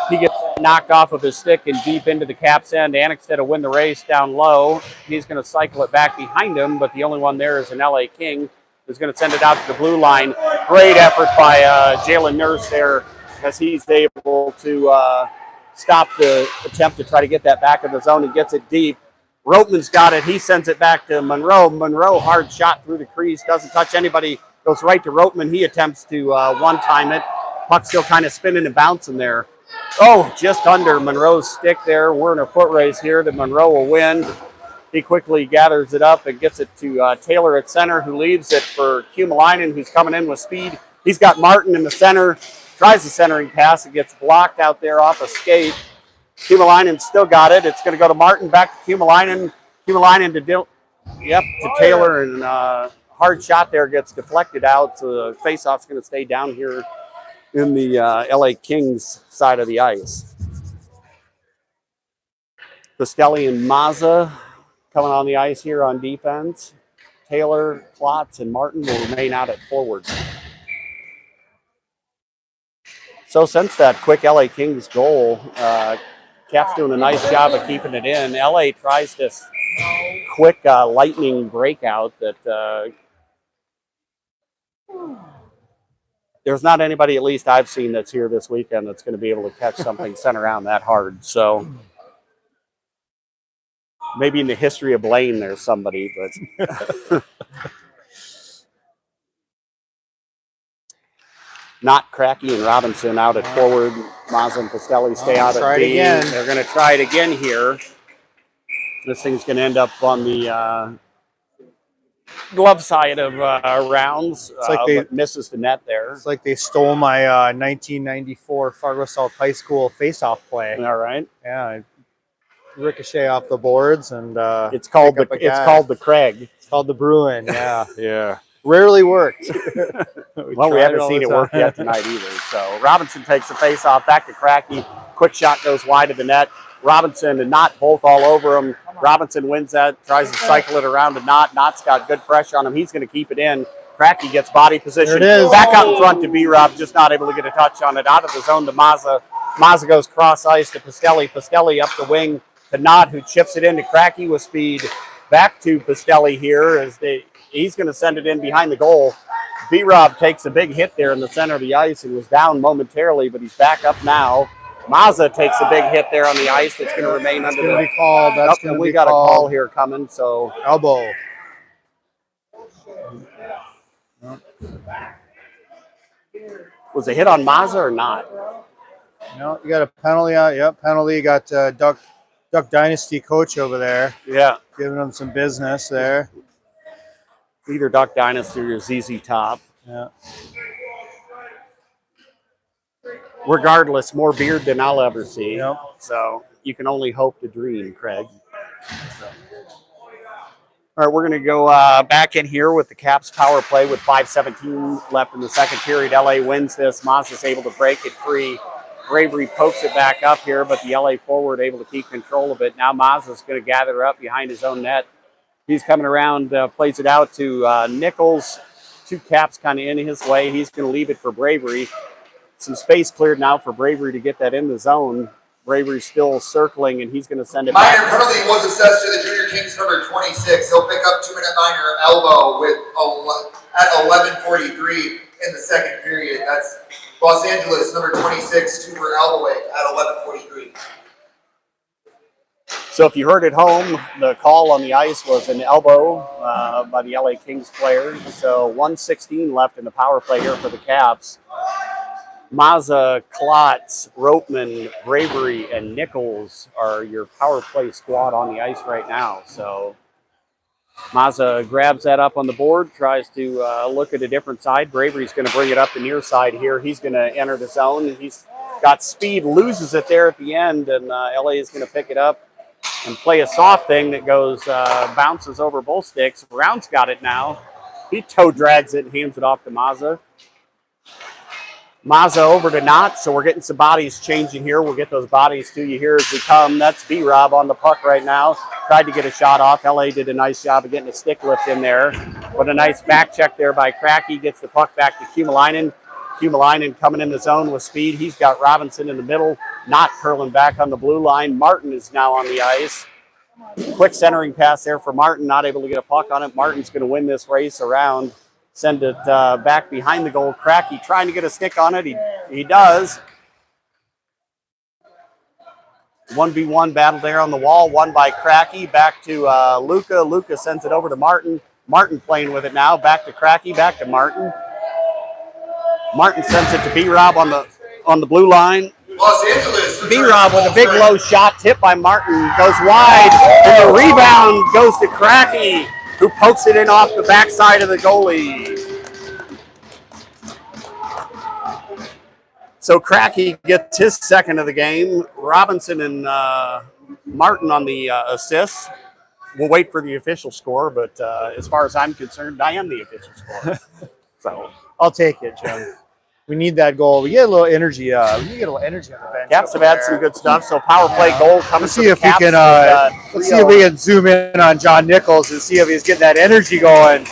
Speaker 3: He gets knocked off of his stick and deep into the Caps end. Annexsted to win the race down low. He's going to cycle it back behind him, but the only one there is an LA King who's going to send it out to the blue line. Great effort by Jalen Nurse there as he's able to stop the attempt to try to get that back in the zone and gets it deep. Roteman's got it. He sends it back to Monroe. Monroe, hard shot through the crease. Doesn't touch anybody. Goes right to Roteman. He attempts to one-time it. Puck still kind of spinning and bouncing there. Oh, just under Monroe's stick there. We're in a foot race here that Monroe will win. He quickly gathers it up and gets it to Taylor at center, who leaves it for Kumalainen, who's coming in with speed. He's got Martin in the center. Tries the centering pass. It gets blocked out there off a skate. Kumalainen still got it. It's going to go to Martin, back to Kumalainen. Kumalainen to Taylor, and hard shot there gets deflected out. So the faceoff's going to stay down here in the LA Kings side of the ice. Pastelli and Mazza coming on the ice here on defense. Taylor, Klotz, and Martin will remain out at forward. So since that quick LA Kings goal, Cap's doing a nice job of keeping it in. LA tries this quick lightning breakout that there's not anybody, at least I've seen, that's here this weekend that's going to be able to catch something sent around that hard. So maybe in the history of Blaine there's somebody, but not Cracky and Robinson out at forward. Mazza and Pastelli stay out at D. They're going to try it again here. This thing's going to end up on the glove side of rounds. It's like but misses the net there.
Speaker 7: It's like they stole my 1994 Fargo South High School face-off play.
Speaker 3: All right.
Speaker 7: Yeah, ricochet off the boards, and
Speaker 3: it's called the Craig.
Speaker 7: It's called the Bruin. Yeah,
Speaker 3: yeah.
Speaker 7: Rarely worked.
Speaker 3: Well, we haven't seen it work yet tonight either. So Robinson takes the face off, back to Cracky. Quick shot goes wide of the net. Robinson and Knott both all over him. Robinson wins that, tries to cycle it around to Knott. Knott's got good pressure on him. He's going to keep it in. Cracky gets body position. Back out in front to B-Rob, just not able to get a touch on it. Out of the zone to Mazza. Mazza goes cross ice to Pastelli. Pastelli up the wing to Knott, who chips it into Cracky with speed. Back to Pastelli here as he's going to send it in behind the goal. B-Rob takes a big hit there in the center of the ice and was down momentarily, but he's back up now. Mazza takes a big hit there on the ice that's going to remain under the...
Speaker 7: Be called. That's going to be
Speaker 3: we got
Speaker 7: called.
Speaker 3: A call here coming, so...
Speaker 7: Elbow.
Speaker 3: Was a hit on Mazza or not?
Speaker 7: No, you got a penalty out. Yep, penalty. You got Duck Dynasty coach over there.
Speaker 3: Yeah.
Speaker 7: Giving him some business there.
Speaker 3: Either Duck Dynasty or ZZ Top.
Speaker 7: Yeah.
Speaker 3: Regardless, more beard than I'll ever see.
Speaker 7: Yep.
Speaker 3: So you can only hope to dream, Craig. So. All right, we're going to go back in here with the Caps power play with 5:17 left in the second period. LA wins this. Mazza's able to break it free. Bravery pokes it back up here, but the LA forward able to keep control of it. Now Mazza's going to gather up behind his own net. He's coming around, plays it out to Nichols. Two Caps kind of in his way. He's going to leave it for Bravery. Some space cleared now for Bravery to get that in the zone. Bravery's still circling, and he's going to send it back.
Speaker 4: Minor penalty was assessed to the Junior Kings number 26. He'll pick up 2-minute minor elbow at 11:43 in the second period. That's Los Angeles number 26, Super elbowing at 11:43.
Speaker 3: So if you heard at home, the call on the ice was an elbow by the LA Kings player. So 1:16 left in the power play here for the Caps. Mazza, Klotz, Ropeman, Bravery, and Nichols are your power play squad on the ice right now. So Mazza grabs that up on the board, tries to look at a different side. Bravery's going to bring it up the near side here. He's going to enter the zone. He's got speed, loses it there at the end, and LA is going to pick it up and play a soft thing that goes, bounces over both sticks. Brown's got it now. He toe drags it and hands it off to Mazza. Mazza over to Knott, so we're getting some bodies changing here. We'll get those bodies to you here as we come. That's B-Rob on the puck right now. Tried to get a shot off. LA did a nice job of getting a stick lift in there. But a nice back check there by Cracky. Gets the puck back to Kumalainen. Kumalainen coming in the zone with speed. He's got Robinson in the middle. Knott curling back on the blue line. Martin is now on the ice. Quick centering pass there for Martin. Not able to get a puck on it. Martin's going to win this race around. Send it back behind the goal. Cracky trying to get a stick on it. He does. 1v1 battle there on the wall. Won by Cracky. Back to Luca. Luca sends it over to Martin. Martin playing with it now. Back to Cracky. Back to Martin. Martin sends it to B-Rob on the blue line.
Speaker 4: Los Angeles.
Speaker 3: B-Rob with a big low shot. Tipped by Martin. Goes wide. And the rebound goes to Cracky, who pokes it in off the backside of the goalie. So Cracky gets his second of the game. Robinson and Martin on the assists. We'll wait for the official score, but as far as I'm concerned, I am the official score. So
Speaker 7: I'll take it, Jim. We need that goal. We get a little energy. We need to get a little energy on the bench.
Speaker 3: Caps have had some good stuff. So power play goal coming.
Speaker 7: Let's see if we can. Let's see if we can zoom in on John Nichols and see if he's getting that energy going.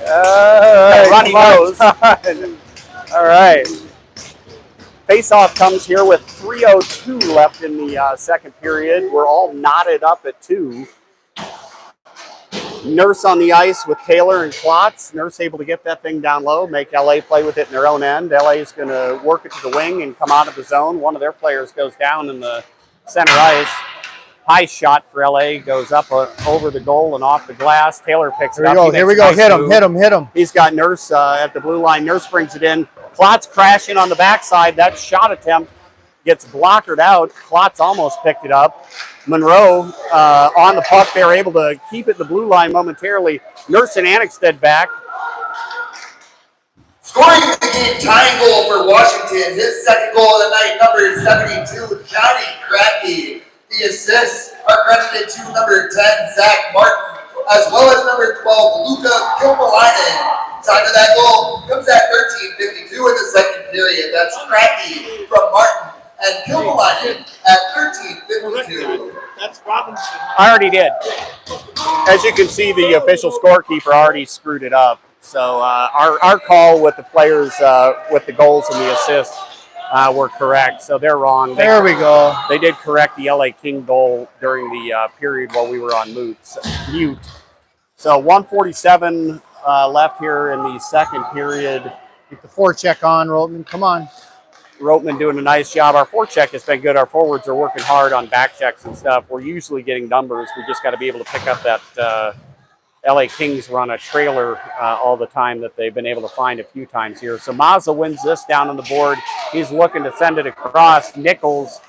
Speaker 3: Runny nose.
Speaker 7: All right.
Speaker 3: Face-off comes here with 3:02 left in the second period. We're all knotted up at 2. Nurse on the ice with Taylor and Klotz. Nurse able to get that thing down low, make LA play with it in their own end. LA is going to work it to the wing and come out of the zone. One of their players goes down in the center ice. High shot for LA, goes up over the goal and off the glass. Taylor picks it up.
Speaker 7: Here we go. Hit him.
Speaker 3: He's got Nurse at the blue line. Nurse brings it in. Klotz crashing on the backside. That shot attempt gets blockered out. Klotz almost picked it up. Monroe on the puck. They're able to keep it the blue line momentarily. Nurse and Annexted back.
Speaker 4: Scoring the game tying goal for Washington. His second goal of the night, number 72, Johnny Cracky. The assists are credited to number 10, Zach Martin, as well as number 12, Luca Kilpalainen. Time of that goal comes at 13:52 in the second period. That's Cracky from Martin and Kilpalainen at 13:52.
Speaker 5: That's Robinson.
Speaker 3: I already did. As you can see, the official scorekeeper already screwed it up. So our call with the players with the goals and the assists were correct. So they're wrong.
Speaker 7: There we go.
Speaker 3: They did correct the LA King goal during the period while we were on mute. So 1:47 left here in the second period.
Speaker 7: Get the forecheck on, Roteman. Come on.
Speaker 3: Roteman doing a nice job. Our forecheck has been good. Our forwards are working hard on back checks and stuff. We're usually getting numbers. We just got to be able to pick up that LA Kings run a trailer all the time that they've been able to find a few times here. So Mazza wins this down on the board. He's looking to send it across. Nichols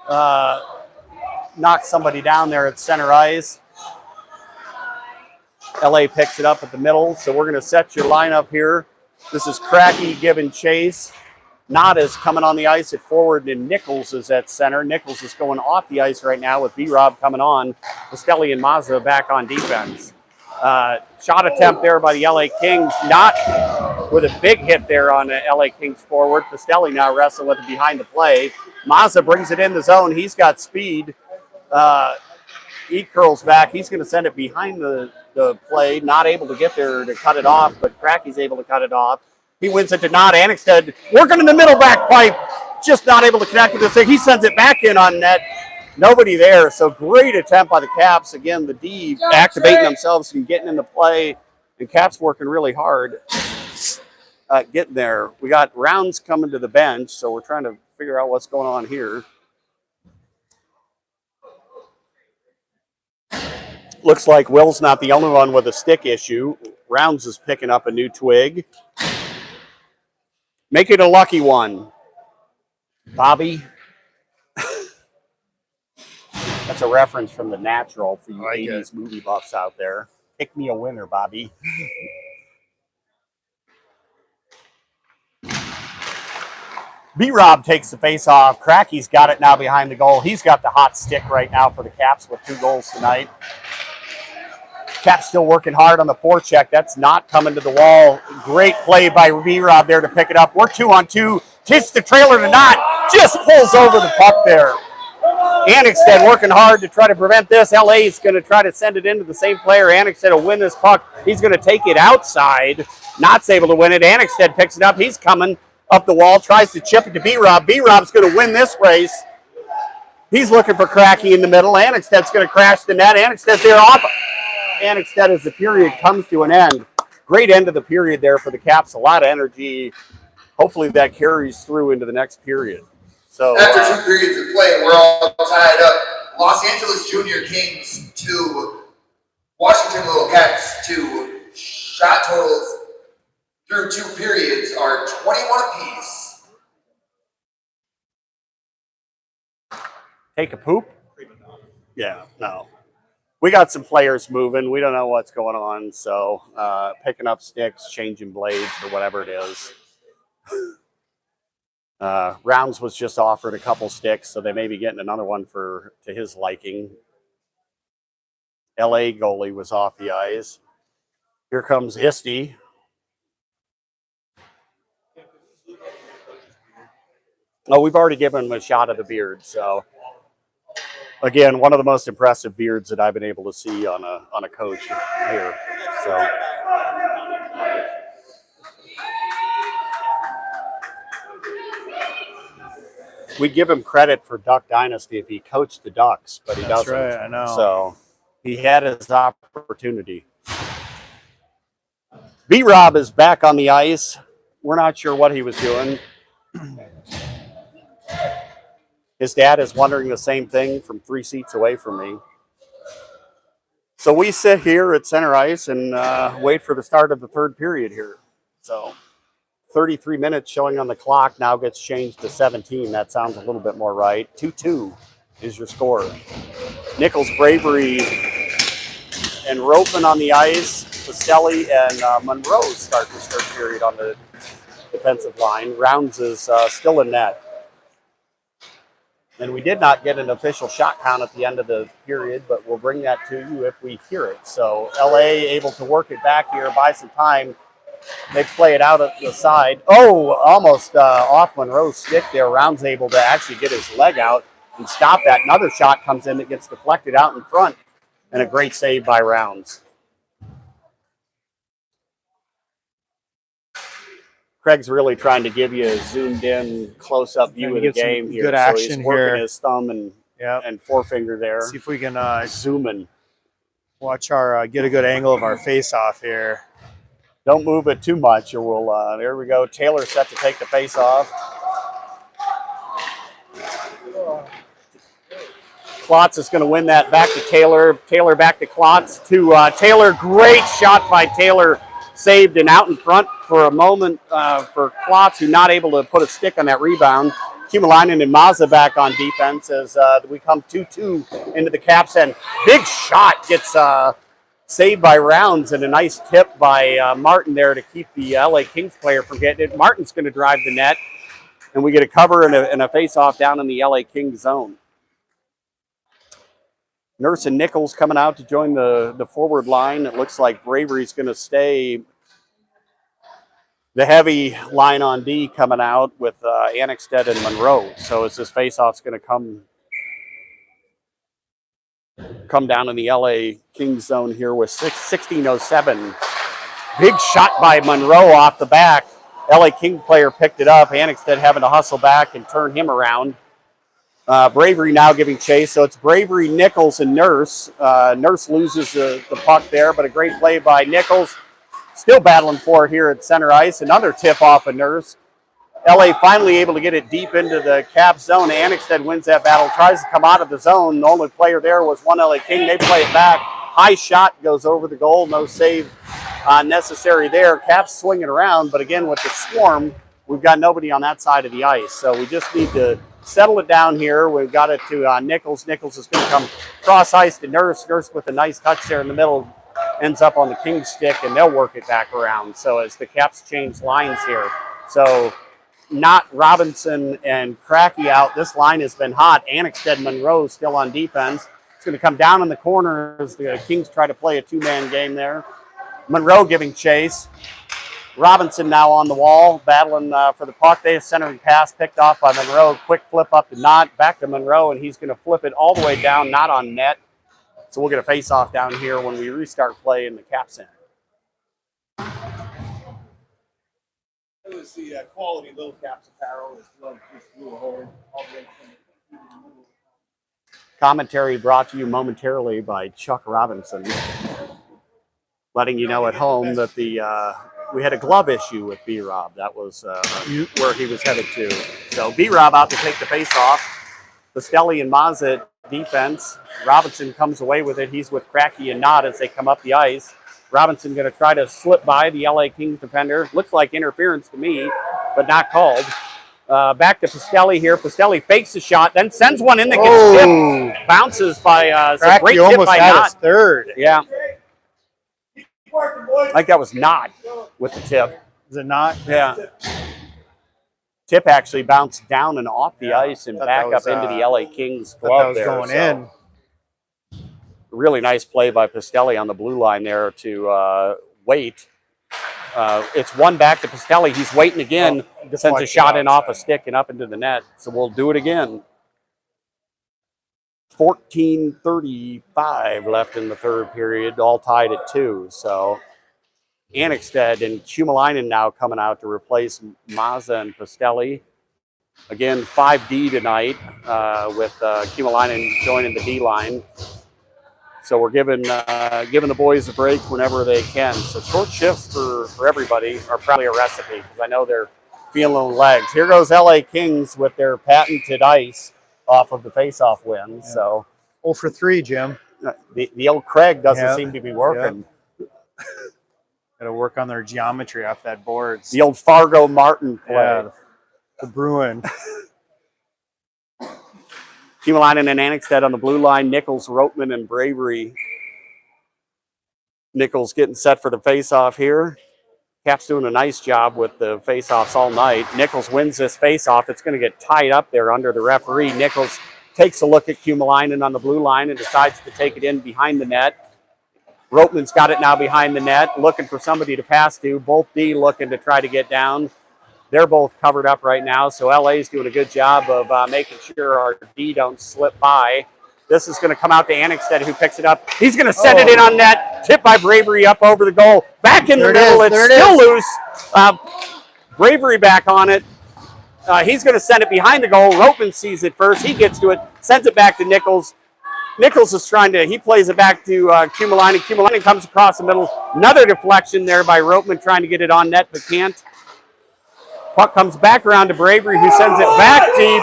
Speaker 3: knocks somebody down there at center ice. LA picks it up at the middle, so we're going to set your lineup here. This is Cracky giving chase. Nada's coming on the ice at forward, and Nichols is at center. Nichols is going off the ice right now with B-Rob coming on. Costelli and Mazza back on defense. Shot attempt there by the LA Kings, not with a big hit there on the LA Kings forward. Costelli now wrestling with it behind the play. Mazza brings it in the zone. He's got speed. He curls back. He's going to send it behind the play. Not able to get there to cut it off, but Cracky's able to cut it off. He wins it to Nod. Annixted working in the middle back pipe. Just not able to connect with this thing. He sends it back in on net. Nobody there. So great attempt by the Caps. Again, the D activating themselves and getting in the play. And Caps working really hard getting there. We got Rounds coming to the bench, so we're trying to figure out what's going on here. Looks like Will's not the only one with a stick issue. Rounds is picking up a new twig. Make it a lucky one, Bobby. That's a reference from The Natural for you 80s movie buffs out there. Pick me a winner, Bobby. B-Rob takes the face off. Cracky's got it now behind the goal. He's got the hot stick right now for the Caps with 2 goals tonight. Caps still working hard on the forecheck. That's not coming to the wall. Great play by B-Rob there to pick it up. We're 2-on-2. Hits the trailer to Knott. Just pulls over the puck there. Annixted working hard to try to prevent this. LA is going to try to send it into the same player. Annixted will win this puck. He's going to take it outside. Knott's able to win it. Annixted picks it up. He's coming up the wall. Tries to chip it to B-Rob. B-Rob's going to win this race. He's looking for Cracky in the middle. Annixted's going to crash the net. Annixted's there off. Annixted as the period comes to an end. Great end of the period there for the Caps. A lot of energy. Hopefully that carries through into the next period. So
Speaker 4: after 2 periods of play, we're all tied up. Los Angeles Junior Kings 2, Washington Little Cats 2. Shot totals through 2 periods are 21 apiece.
Speaker 3: Take a poop? Yeah, no. We got some players moving. We don't know what's going on, so picking up sticks, changing blades, or whatever it is. Rounds was just offered a couple sticks, so they may be getting another one to his liking. LA goalie was off the ice. Here comes Histy. Oh, we've already given him a shot of the beard, so... Again, one of the most impressive beards that I've been able to see on a coach here. So, we'd give him credit for Duck Dynasty if he coached the Ducks, but he doesn't.
Speaker 7: That's right, I know.
Speaker 3: So he had his opportunity. B-Rob is back on the ice. We're not sure what he was doing. His dad is wondering the same thing from 3 seats away from me. So we sit here at center ice and wait for the start of the 3rd period here. So 33 minutes showing on the clock now gets changed to 17. That sounds a little bit more right. 2-2 is your score. Nichols, Bravery, and Ropin on the ice. Costelli and Monroe start this 3rd period on the defensive line. Rounds is still in net. And we did not get an official shot count at the end of the period, but we'll bring that to you if we hear it. So LA able to work it back here, buy some time. They play it out at the side. Oh, almost off Monroe's stick there. Rounds able to actually get his leg out and stop that. Another shot comes in that gets deflected out in front, and a great save by Rounds. Craig's really trying to give you a zoomed-in, close-up view of the game here.
Speaker 7: Good action
Speaker 3: so he's working
Speaker 7: here.
Speaker 3: his thumb and forefinger there.
Speaker 7: See if we can
Speaker 3: zooming.
Speaker 7: Watch our get a good angle of our face-off here.
Speaker 3: Don't move it too much, or we'll. There we go. Taylor set to take the face-off. Klotz is going to win that back to Taylor. Taylor back to Klotz to Taylor. Great shot by Taylor. Saved and out in front for a moment for Klotz, who not able to put a stick on that rebound. Kumalainen and Mazza back on defense as we come 2-2 into the Caps end. Big shot gets saved by Rounds and a nice tip by Martin there to keep the LA Kings player from getting it. Martin's going to drive the net, and we get a cover and a face-off down in the LA Kings zone. Nurse and Nichols coming out to join the forward line. It looks like Bravery's going to stay the heavy line on D coming out with Annexted and Monroe. So as this face-off's going to come down in the LA Kings zone here with 16:07. Big shot by Monroe off the back. LA King player picked it up. Annexted having to hustle back and turn him around. Bravery now giving chase. So it's Bravery, Nichols, and Nurse. Nurse loses the puck there, but a great play by Nichols. Still battling for it here at center ice. Another tip off of Nurse. LA finally able to get it deep into the Cap zone. Annexted wins that battle, tries to come out of the zone. The only player there was one LA King. They play it back. High shot goes over the goal. No save necessary there. Cap's swinging around, but again, with the swarm, we've got nobody on that side of the ice. So we just need to settle it down here. We've got it to Nichols. Nichols is going to come cross ice to Nurse. Nurse with a nice touch there in the middle. Ends up on the King's stick, and they'll work it back around. So as the Caps change lines here. So not Robinson and Cracky out. This line has been hot. Annexted Monroe still on defense. It's going to come down in the corner as the Kings try to play a two-man game there. Monroe giving chase. Robinson now on the wall, battling for the puck. They have centering pass picked off by Monroe. Quick flip up to Knott, back to Monroe, and he's going to flip it all the way down, not on net. So we'll get a face-off down here when we restart play in the Cap Center.
Speaker 5: It was the quality Little Caps apparel. His glove just blew a hole all the way from
Speaker 3: Commentary brought to you momentarily by Chuck Robinson. Letting you know at home that we had a glove issue with B-Rob. That was where he was headed to. So B-Rob out to take the face-off. Pastelli and Mazza defense. Robinson comes away with it. He's with Cracky and Knott as they come up the ice. Robinson going to try to slip by the LA Kings defender. Looks like interference to me, but not called. Back to Pastelli here. Pastelli fakes the shot, then sends one in that gets tipped. Bounces by
Speaker 7: Cracky
Speaker 3: great tip
Speaker 7: almost
Speaker 3: by
Speaker 7: had
Speaker 3: Knott.
Speaker 7: his third.
Speaker 3: Yeah. I think that was Knott with the tip.
Speaker 7: Is it not?
Speaker 3: Yeah. Tip actually bounced down and off the ice and back up into the LA Kings glove there.
Speaker 7: Going in.
Speaker 3: Really nice play by Pastelli on the blue line there to wait. It's one back to Pastelli. He's waiting again. Sends a shot in off a stick and up into the net. So we'll do it again. 14:35 left in the third period, all tied at 2. So Annexted and Kumalainen now coming out to replace Mazza and Pastelli. Again, 5D tonight with Kumalainen joining the D line. So we're giving the boys a break whenever they can. So short shifts for everybody are probably a recipe because I know they're feeling legs. Here goes LA Kings with their patented ice off of the face-off win. Yeah. So
Speaker 7: 0 for 3, Jim.
Speaker 3: The old Craig doesn't seem to be working.
Speaker 7: Got to work on their geometry off that board.
Speaker 3: The old Fargo Martin play.
Speaker 7: Yeah, the Bruin.
Speaker 3: Kumalainen and Annexted on the blue line. Nichols, Roteman, and Bravery. Nichols getting set for the face-off here. Cap's doing a nice job with the face-offs all night. Nichols wins this face-off. It's going to get tied up there under the referee. Nichols takes a look at Kumalainen on the blue line and decides to take it in behind the net. Roteman's got it now behind the net, looking for somebody to pass to. Both D looking to try to get down. They're both covered up right now, so LA's doing a good job of making sure our D don't slip by. This is going to come out to Annexted, who picks it up. He's going to send it in on net. Tip by Bravery up over the goal. Back in the middle. It's still loose. Bravery back on it. He's going to send it behind the goal. Roteman sees it first. He gets to it. Sends it back to Nichols. Nichols is he plays it back to Kumalainen. Kumalainen comes across the middle. Another deflection there by Roteman trying to get it on net, but can't. Puck comes back around to Bravery, who sends it back deep.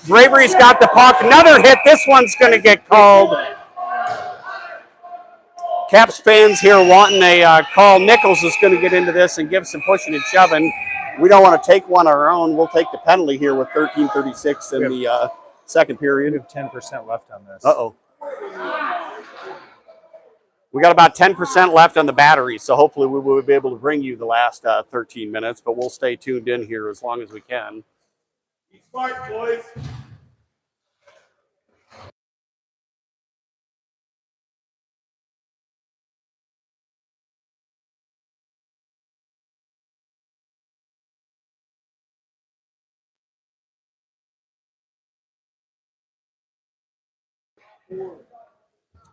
Speaker 3: Bravery's got the puck. Another hit. This one's going to get called. Caps fans here wanting a call. Nichols is going to get into this and give some pushing and shoving. We don't want to take one our own. We'll take the penalty here with 13:36 in Second
Speaker 7: We
Speaker 3: period.
Speaker 7: have 10% left on this.
Speaker 3: Uh-oh. We got about 10% left on the battery, so hopefully we will be able to bring you the last 13 minutes, but we'll stay tuned in here as long as we can.
Speaker 5: Be smart, boys.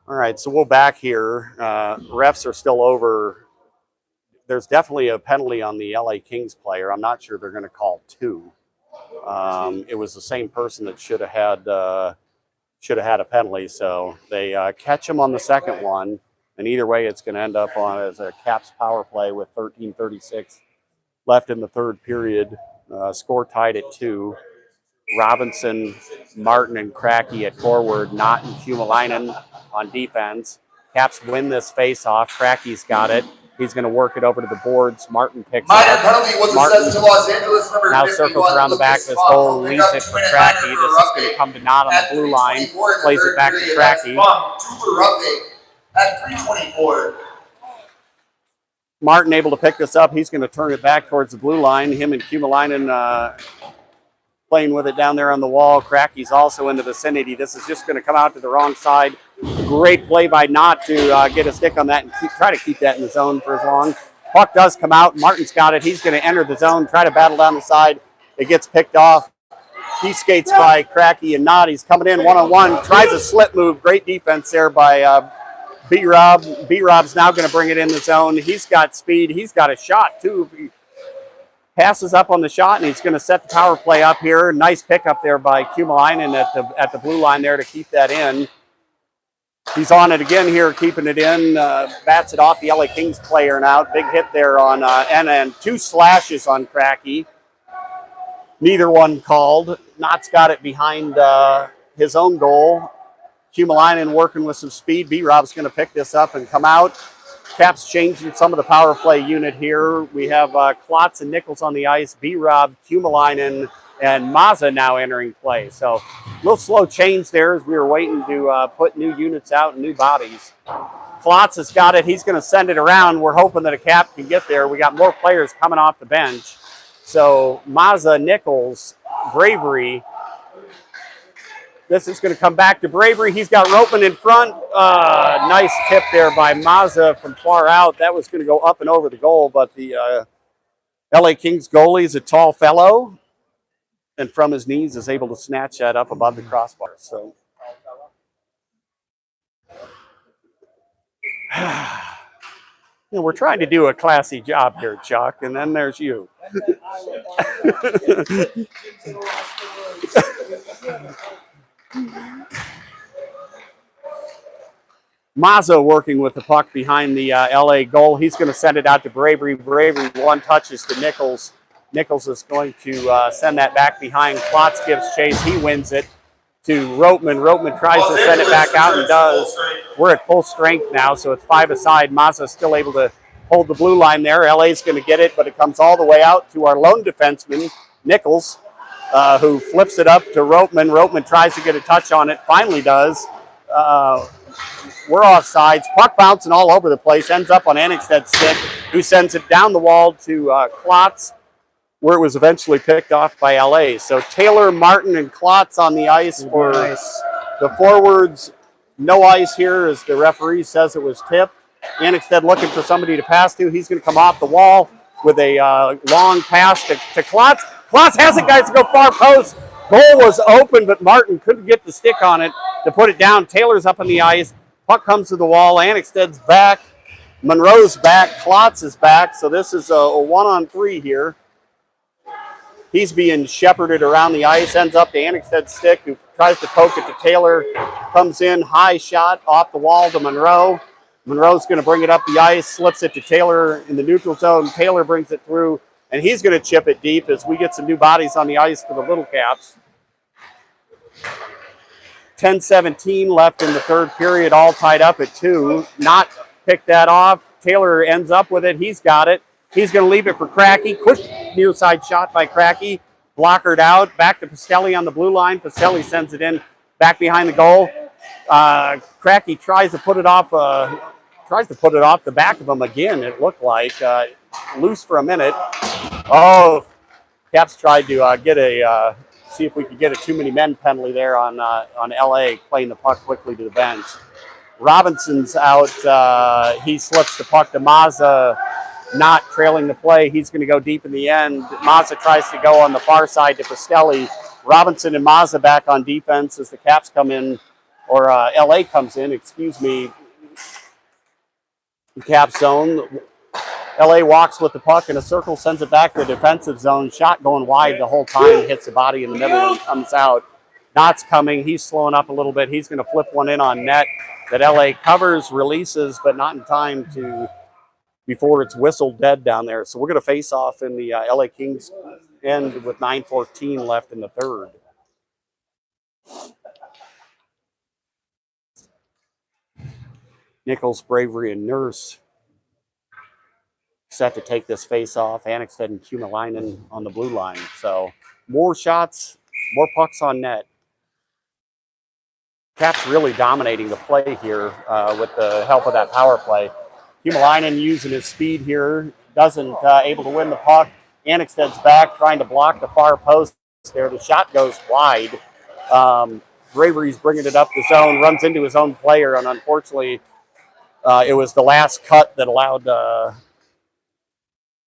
Speaker 3: All right, so we'll back here. Refs are still over. There's definitely a penalty on the LA Kings player. I'm not sure they're going to call two. It was the same person that should have had a penalty, so they catch him on the second one, and either way, it's going to end up on as a Caps power play with 13:36 left in the third period. Score tied at 2. Robinson, Martin, and Cracky at forward, Knott and Humalainen on defense. Caps win this face-off. Cracky's got it. He's going to work it over to the boards. Martin picks it
Speaker 4: Minor
Speaker 3: up.
Speaker 4: penalty was
Speaker 3: Martin
Speaker 4: assessed to Los Angeles, number
Speaker 3: now
Speaker 4: 51,
Speaker 3: circles around the back of his
Speaker 4: Lucas
Speaker 3: goal,
Speaker 4: Funk.
Speaker 3: leaves it for Cracky. This is going to come to Knott on the blue line. Plays it back to Cracky.
Speaker 4: At 3:24.
Speaker 3: Martin able to pick this up. He's going to turn it back towards the blue line. Him and Humalainen playing with it down there on the wall. Cracky's also in the vicinity. This is just going to come out to the wrong side. Great play by Knott to get a stick on that and try to keep that in the zone for as long. Puck does come out. Martin's got it. He's going to enter the zone, try to battle down the side. It gets picked off. He skates by Cracky and Knott. He's coming in one-on-one. Tries a slip move. Great defense there by B-Rob. B-Rob's now going to bring it in the zone. He's got speed. He's got a shot, too. He passes up on the shot, and he's going to set the power play up here. Nice pickup there by Humalainen at the blue line there to keep that in. He's on it again here, keeping it in. Bats it off the LA Kings player and out. Big hit there on, and 2 slashes on Cracky. Neither one called. Knott's got it behind his own goal. Humalainen working with some speed. B-Rob's going to pick this up and come out. Caps changing some of the power play unit here. We have Klotz and Nichols on the ice. B-Rob, Humalainen, and Mazza now entering play. So a little slow change there as we were waiting to put new units out and new bodies. Klotz has got it. He's going to send it around. We're hoping that a Cap can get there. We got more players coming off the bench. So Mazza, Nichols, Bravery. This is going to come back to Bravery. He's got Ropeman in front. Nice tip there by Mazza from far out. That was going to go up and over the goal, but the LA Kings goalie is a tall fellow, and from his knees is able to snatch that up above the crossbar. So, we're trying to do a classy job here, Chuck, and then there's you. Mazza working with the puck behind the LA goal. He's going to send it out to Bravery. Bravery one touches to Nichols. Nichols is going to send that back behind. Klotz gives chase. He wins it to Ropeman. Ropeman tries to send it back out and does. We're at full strength now, so it's 5 aside. Mazza's still able to hold the blue line there. LA's going to get it, but it comes all the way out to our lone defenseman, Nichols, who flips it up to Ropeman. Ropeman tries to get a touch on it, finally does. We're offsides. Puck bouncing all over the place. Ends up on Annexsted's stick, who sends it down the wall to Klotz, where it was eventually picked off by LA. So Taylor, Martin, and Klotz on the ice for the forwards. No ice here as the referee says it was tipped. Annexsted looking for somebody to pass to. He's going to come off the wall with a long pass to Klotz. Klotz has it, guys, to go far post. Goal was open, but Martin couldn't get the stick on it to put it down. Taylor's up on the ice. Puck comes to the wall. Annexsted's back. Monroe's back. Klotz is back. So this is a 1-on-3 here. He's being shepherded around the ice. Ends up to Annexsted's stick, who tries to poke it to Taylor. Comes in, high shot off the wall to Monroe. Monroe's going to bring it up the ice. Slips it to Taylor in the neutral zone. Taylor brings it through, and he's going to chip it deep as we get some new bodies on the ice for the Little Caps. 10:17 left in the third period, all tied up at 2. Knott picked that off. Taylor ends up with it. He's got it. He's going to leave it for Cracky. Quick near side shot by Cracky. blockered out. Back to Pastelli on the blue line. Pastelli sends it in back behind the goal. Cracky tries to put it off the back of him again, it looked like. Loose for a minute. Oh, Caps tried to see if we could get a too many men penalty there on LA, playing the puck quickly to the bench. Robinson's out. He slips the puck to Mazza, not trailing the play. He's going to go deep in the end. Mazza tries to go on the far side to Pastelli. Robinson and Mazza back on defense as the Caps come in, or LA comes in, excuse me. Cap zone. LA walks with the puck in a circle, sends it back to the defensive zone. Shot going wide the whole time, hits the body in the middle and comes out. Knott's coming. He's slowing up a little bit. He's going to flip one in on net that LA covers, releases, but not in time before it's whistled dead down there. So we're going to face off in the LA Kings end with 9:14 left in the third. Nichols, Bravery, and Nurse set to take this face off. Annexted and Kumalainen on the blue line. So more shots, more pucks on net. Caps really dominating the play here with the help of that power play. Kumalainen using his speed here, doesn't able to win the puck. Annexsted's back, trying to block the far post there. The shot goes wide. Bravery's bringing it up the zone, runs into his own player, and unfortunately, it was the last cut that allowed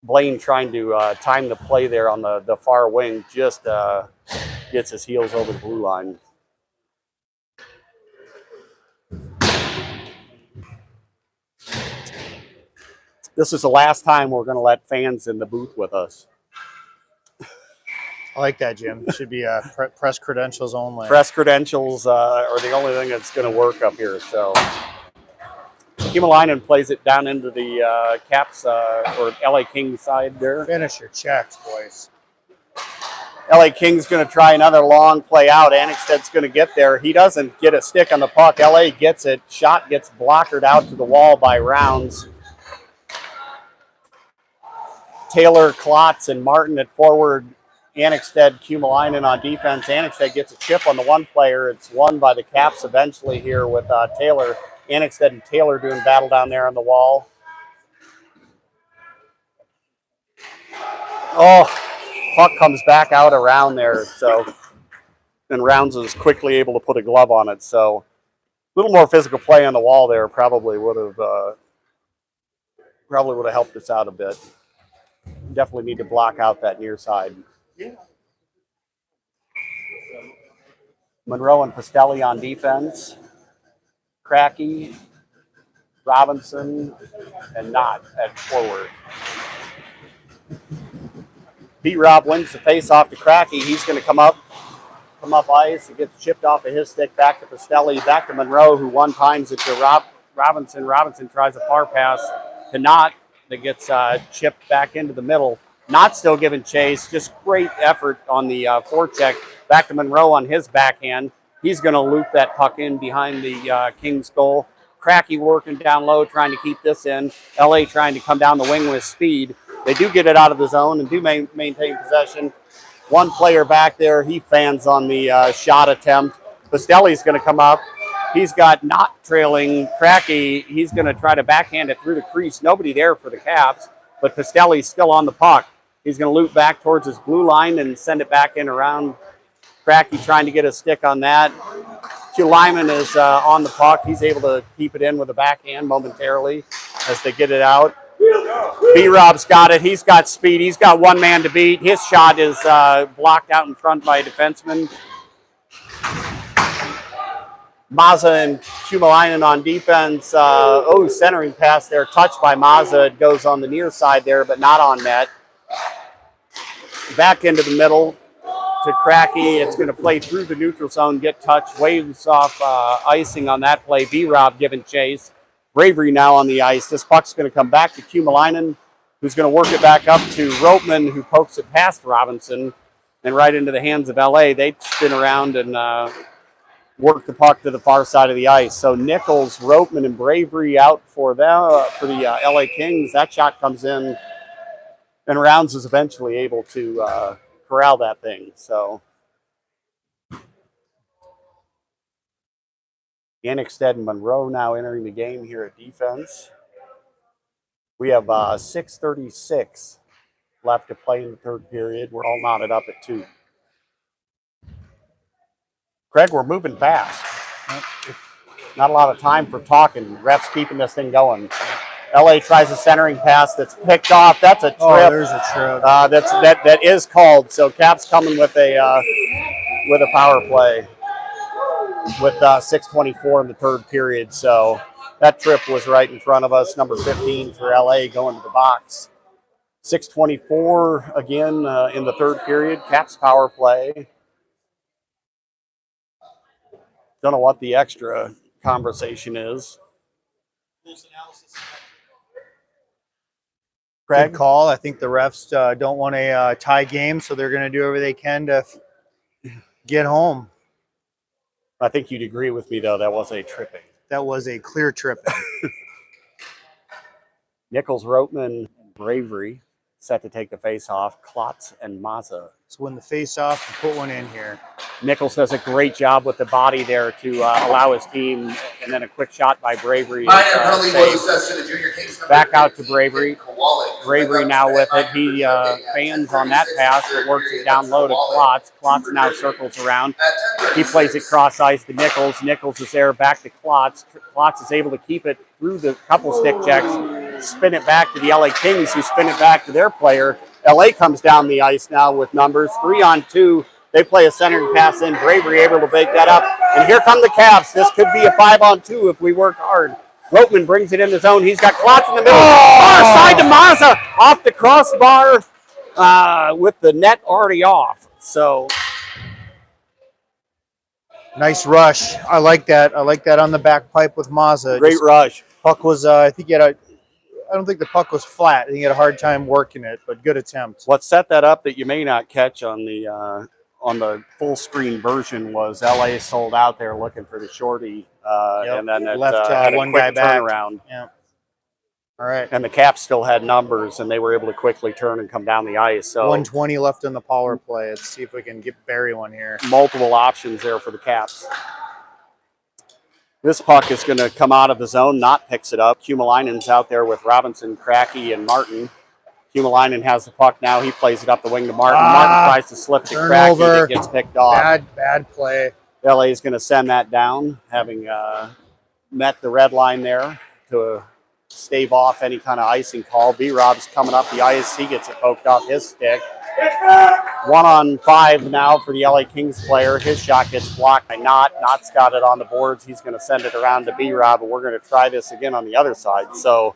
Speaker 3: Blaine trying to time the play there on the far wing, just gets his heels over the blue line. This is the last time we're going to let fans in the booth with us.
Speaker 7: I like that, Jim. It should be press credentials only.
Speaker 3: Press credentials are the only thing that's going to work up here. So Kumalainen plays it down into the Caps or LA Kings side there.
Speaker 7: Finish your checks, boys.
Speaker 3: LA Kings going to try another long play out. Annexsted's going to get there. He doesn't get a stick on the puck. LA gets it. Shot gets blockered out to the wall by Rounds. Taylor, Klotz, and Martin at forward. Annexsted, Kumalainen on defense. Annexsted gets a chip on the one player. It's won by the Caps eventually here with Taylor. Annexsted and Taylor doing battle down there on the wall. Oh, puck comes back out around there. So, and Rounds is quickly able to put a glove on it. So, a little more physical play on the wall there probably would have helped us out a bit. Definitely need to block out that near side. Monroe and Pastelli on defense. Cracky, Robinson, and Knott at forward. B-Rob wins the face off to Cracky. He's going to come up ice. It gets chipped off of his stick back to Pastelli, back to Monroe, who one-times it to Robinson. Robinson tries a far pass to Knott that gets chipped back into the middle. Knott still giving chase. Just great effort on the forecheck. Back to Monroe on his backhand. He's going to loop that puck in behind the Kings goal. Cracky working down low, trying to keep this in. LA trying to come down the wing with speed. They do get it out of the zone and do maintain possession. One player back there, he fans on the shot attempt. Pastelli's going to come up. He's got Knott trailing Cracky. He's going to try to backhand it through the crease. Nobody there for the Caps, but Pastelli's still on the puck. He's going to loop back towards his blue line and send it back in around. Cracky trying to get a stick on that. Lyman is on the puck. He's able to keep it in with a backhand momentarily as they get it out. B-Rob's got it. He's got speed. He's got one man to beat. His shot is blocked out in front by a defenseman. Mazza and Kumalainen on defense. Centering pass there. Touched by Mazza. It goes on the near side there, but not on net. Back into the middle to Cracky. It's going to play through the neutral zone, get touched, waves off icing on that play. B-Rob giving chase. Bravery now on the ice. This puck's going to come back to Kumalainen, who's going to work it back up to Ropeman, who pokes it past Robinson and right into the hands of LA. They spin around and work the puck to the far side of the ice. So Nichols, Ropeman, and Bravery out for the LA Kings. That shot comes in, and Rounds is eventually able to corral that thing. So Annexted and Monroe now entering the game here at defense. We have 6:36 left to play in the third period. We're all knotted up at 2. Craig, we're moving fast. Not a lot of time for talking. Ref's keeping this thing going. LA tries a centering pass that's picked off. That's a trip.
Speaker 7: Oh, there's a trip.
Speaker 3: That is called. So Cap's coming with a power play with 6:24 in the third period. So that trip was right in front of us. Number 15 for LA going to the box. 6:24 again in the third period. Cap's power play. Don't know what the extra conversation is. Craig?
Speaker 7: Good call. I think the refs don't want a tie game, so they're going to do whatever they can to get home.
Speaker 3: I think you'd agree with me, though. That was a tripping.
Speaker 7: That was a clear tripping.
Speaker 3: Nichols, Roteman, Bravery set to take the face off. Klotz and Mazza.
Speaker 7: Let's win the face off and put one in here.
Speaker 3: Nichols does a great job with the body there to allow his team, and then a quick shot by Bravery. Back out to Bravery. Bravery now with it. He fans on that pass, but works it down low to Klotz. Klotz now circles around. He plays it cross ice to Nichols. Nichols is there back to Klotz. Klotz is able to keep it through the couple stick checks, spin it back to the LA Kings, who spin it back to their player. LA comes down the ice now with numbers 3-on-2. They play a centering pass in. Bravery able to break that up. And here come the Caps. This could be a 5-on-2 if we work hard. Roteman brings it in the zone. He's got Klotz in the middle. Far side to Mazza off the crossbar with the net already off. So
Speaker 7: nice rush. I like that. I like that on the back pipe with Mazza.
Speaker 3: Great rush.
Speaker 7: Puck was, I think he had I don't think the puck was flat. I think he had a hard time working it, but good attempt.
Speaker 3: What set that up that you may not catch on the full screen version was LA sold out there looking for the shorty, and then it
Speaker 7: left
Speaker 3: had a
Speaker 7: one
Speaker 3: quick
Speaker 7: guy back.
Speaker 3: turnaround.
Speaker 7: Yeah. All right.
Speaker 3: And the Caps still had numbers, and they were able to quickly turn and come down the ice. So
Speaker 7: 120 left in the power play. Let's see if we can bury one here.
Speaker 3: Multiple options there for the Caps. This puck is going to come out of the zone. Not picks it up. Kumalainen's out there with Robinson, Cracky, and Martin. Kumalainen has the puck now. He plays it up the wing to Martin. Martin tries to slip to Cracky. That gets picked off.
Speaker 7: Bad play.
Speaker 3: LA is going to send that down, having met the red line there to stave off any kind of icing call. B-Rob's coming up the ice. He gets it poked off his stick. 1-on-5 now for the LA Kings player. His shot gets blocked by Knott. Knott's got it on the boards. He's going to send it around to B-Rob, and we're going to try this again on the other side. So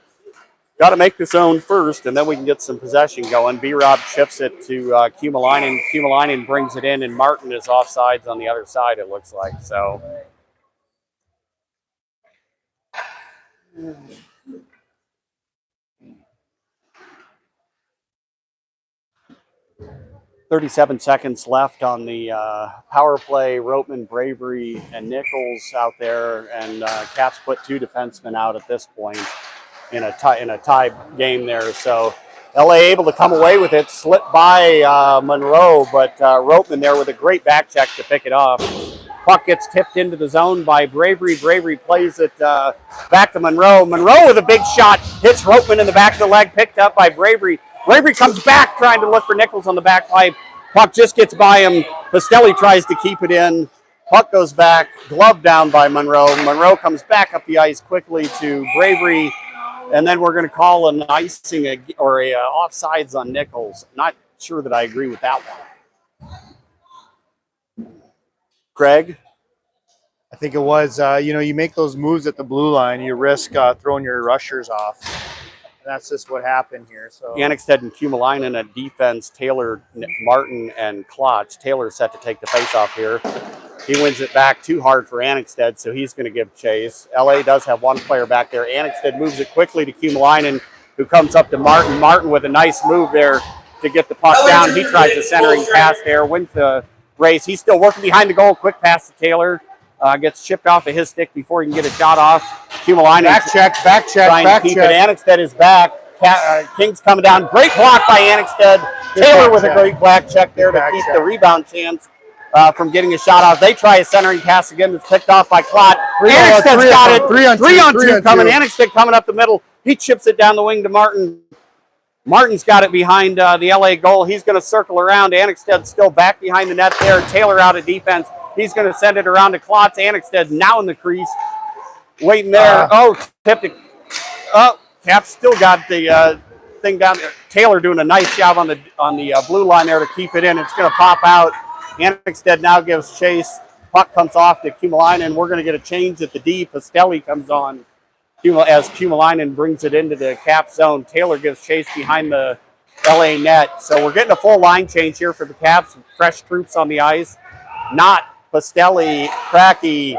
Speaker 3: got to make the zone first, and then we can get some possession going. B-Rob chips it to Kumalainen. Kumalainen brings it in, and Martin is offsides on the other side, it looks like. So 37 seconds left on the power play. Roteman, Bravery, and Nichols out there, and Caps put 2 defensemen out at this point in a tie game there. So LA able to come away with it, slip by Monroe, but Roteman there with a great back check to pick it off. Puck gets tipped into the zone by Bravery. Bravery plays it back to Monroe. Monroe with a big shot, hits Roteman in the back of the leg, picked up by Bravery. Bravery comes back trying to look for Nichols on the back pipe. Puck just gets by him. Pastelli tries to keep it in. Puck goes back, glove down by Monroe. Monroe comes back up the ice quickly to Bravery, and then we're going to call an icing or a offsides on Nichols. Not sure that I agree with that one. Craig?
Speaker 7: I think it was, you make those moves at the blue line, you risk throwing your rushers off. That's just what happened here. So
Speaker 3: Annexted and Kumalainen at defense. Taylor, Martin, and Klotz. Taylor set to take the face-off here. He wins it back too hard for Annexted, so he's going to give chase. LA does have one player back there. Annexted moves it quickly to Kumalainen, who comes up to Martin. Martin with a nice move there to get the puck down. He tries a centering pass there, wins the race. He's still working behind the goal. Quick pass to Taylor. Gets chipped off of his stick before he can get a shot off. Kumalainen
Speaker 7: back check.
Speaker 3: Trying to keep it. Annexted is back. Kings coming down. Great block by Annexted. Taylor with a great black check there to keep the rebound chance from getting a shot out. They try a centering pass again. It's picked off by Clot. Annexted's got it. 3 on 2 coming. Annexted coming up the middle. He chips it down the wing to Martin. Martin's got it behind the LA goal. He's going to circle around. Annexted's still back behind the net there. Taylor out of defense. He's going to send it around to Klotz. Annexted now in the crease. Waiting there. Tipped it. Cap's still got the thing down there. Taylor doing a nice job on the blue line there to keep it in. It's going to pop out. Annexted now gives chase. Puck comes off to Kumalainen. We're going to get a change at the D. Pastelli comes on as Kumalainen brings it into the Cap zone. Taylor gives chase behind the LA net. So we're getting a full line change here for the Caps. Fresh troops on the ice. Not Pastelli, Cracky,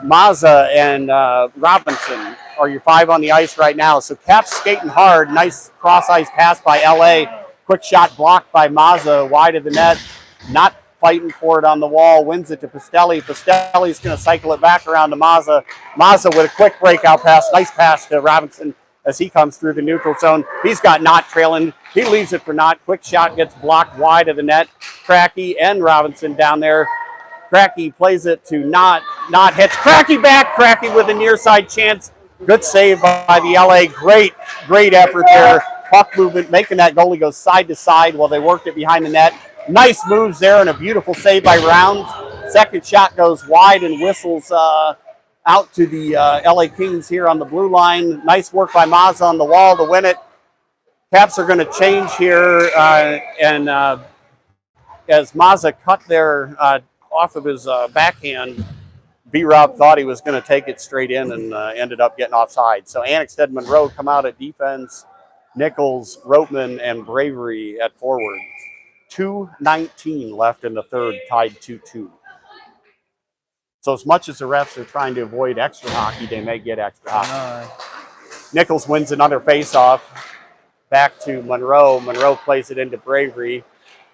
Speaker 3: Mazza, and Robinson are your 5 on the ice right now. So Caps skating hard. Nice cross-ice pass by LA. Quick shot blocked by Mazza wide of the net. Not fighting for it on the wall. Wins it to Pastelli. Pastelli's going to cycle it back around to Mazza. Mazza with a quick breakout pass. Nice pass to Robinson as he comes through the neutral zone. He's got Knott trailing. He leaves it for Knott. Quick shot gets blocked wide of the net. Cracky and Robinson down there. Cracky plays it to Knott. Knott hits Cracky back. Cracky with a near side chance. Good save by the LA. Great effort there. Puck movement, making that goalie go side to side while they worked it behind the net. Nice moves there and a beautiful save by Rounds. Second shot goes wide and whistles out to the LA Kings here on the blue line. Nice work by Mazza on the wall to win it. Caps are going to change here and as Mazza cut there off of his backhand, B-Rob thought he was going to take it straight in and ended up getting offside. So Annexted, Monroe come out at defense. Nichols, Roteman, and Bravery at forward. 2:19 left in the third, tied 2-2. So as much as the refs are trying to avoid extra hockey, they may get extra hockey. Nichols wins another faceoff. Back to Monroe. Monroe plays it into Bravery.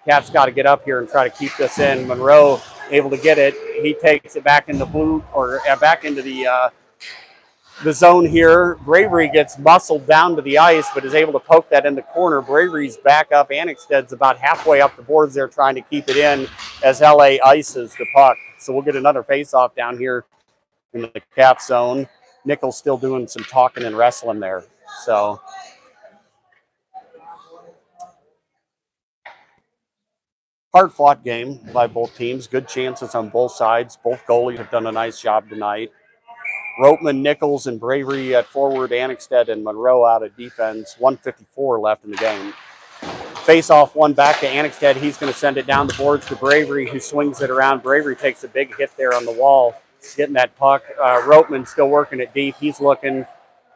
Speaker 3: Caps got to get up here and try to keep this in. Monroe able to get it. He takes it back in the blue or back into the zone here. Bravery gets muscled down to the ice, but is able to poke that in the corner. Bravery's back up. Annexted's about halfway up the boards there trying to keep it in as LA ices the puck. So we'll get another face-off down here in the Cap zone. Nichols still doing some talking and wrestling there. So hard-fought game by both teams. Good chances on both sides. Both goalies have done a nice job tonight. Roteman, Nichols, and Bravery at forward. Annexted and Monroe out of defense. 1:54 left in the game. Face-off one back to Annexted. He's going to send it down the boards to Bravery, who swings it around. Bravery takes a big hit there on the wall, getting that puck. Roteman still working it deep. He's looking.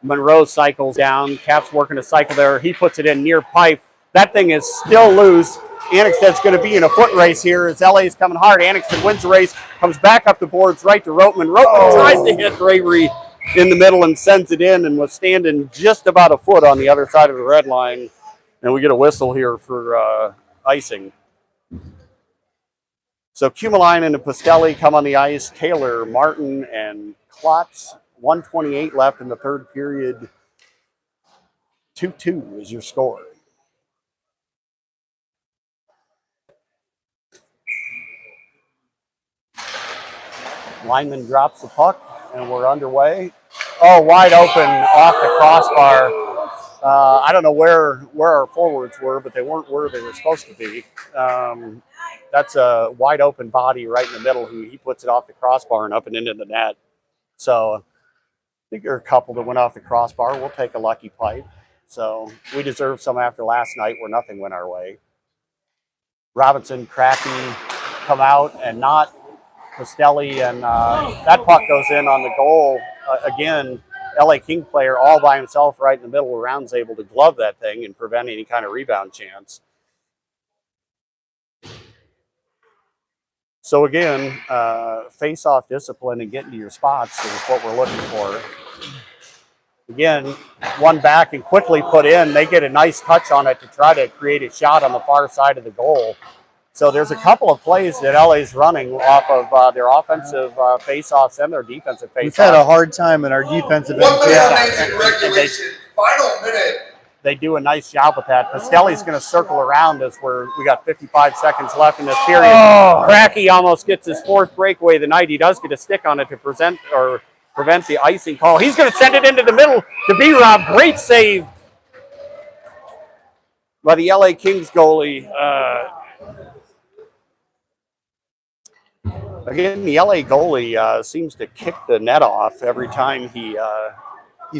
Speaker 3: Monroe cycles down. Cap's working a cycle there. He puts it in near pipe. That thing is still loose. Annexted's going to be in a foot race here as LA's coming hard. Annexted wins the race, comes back up the boards right to Roteman. Roteman tries to hit Bravery in the middle and sends it in and was standing just about a foot on the other side of the red line. And we get a whistle here for icing. So Kumalainen and Pastelli come on the ice. Taylor, Martin, and Klotz. 1:28 left in the third period. 2-2 is your score. Lineman drops the puck, and we're underway. Oh, wide open off the crossbar. I don't know where our forwards were, but they weren't where they were supposed to be. That's a wide open body right in the middle who he puts it off the crossbar and up and into the net. So I think there are a couple that went off the crossbar. We'll take a lucky pipe. So we deserve some after last night where nothing went our way. Robinson, Cracky come out and not Pastelli, and that puck goes in on the goal. Again, LA King player all by himself right in the middle. Round's able to glove that thing and prevent any kind of rebound chance. So again, face-off discipline and getting to your spots is what we're looking for. Again, one back and quickly put in. They get a nice touch on it to try to create a shot on the far side of the goal. So there's a couple of plays that LA's running off of their offensive face-offs and their defensive face-offs.
Speaker 7: We've had a hard time in our defensive end.
Speaker 4: Regulation, final minute.
Speaker 3: they do a nice job with that. Pastelli's going to circle around as we got 55 seconds left in this period.
Speaker 7: Oh.
Speaker 3: Cracky almost gets his fourth breakaway of the night. He does get a stick on it to prevent the icing call. He's going to send it into the middle to B-Rob. Great save by the LA Kings goalie. Again, the LA goalie seems to kick the net off every time he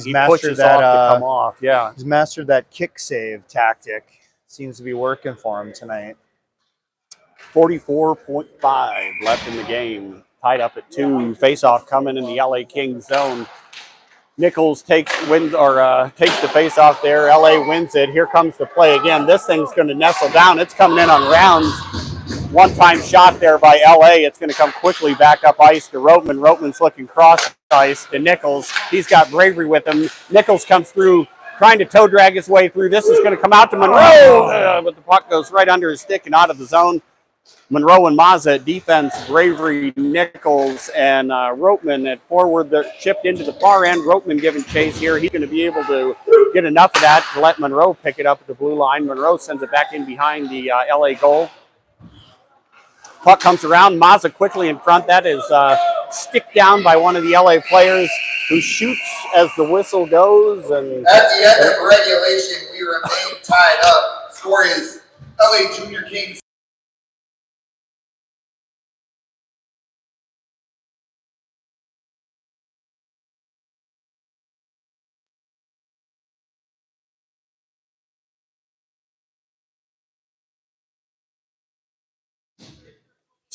Speaker 7: mastered
Speaker 3: pushes
Speaker 7: that
Speaker 3: off to come off. Yeah,
Speaker 7: he's mastered that kick save tactic. Seems to be working for him tonight.
Speaker 3: 44.5 left in the game. Tied up at 2. Face-off coming in the LA Kings zone. Nichols takes the face-off there. LA wins it. Here comes the play again. This thing's going to nestle down. It's coming in on Rounds. One-time shot there by LA. It's going to come quickly back up ice to Roteman. Roteman's looking cross ice to Nichols. He's got bravery with him. Nichols comes through, trying to toe drag his way through. This is going to come out to Monroe, but the puck goes right under his stick and out of the zone. Monroe and Mazza at defense, Bravery, Nichols, and Roteman at forward. They're chipped into the far end. Roteman giving chase here. He's going to be able to get enough of that to let Monroe pick it up at the blue line. Monroe sends it back in behind the LA goal. Puck comes around. Mazza quickly in front. That is stick down by one of the LA players who shoots as the whistle goes. And
Speaker 4: at the end of regulation, we remain tied up. Score is LA Junior Kings.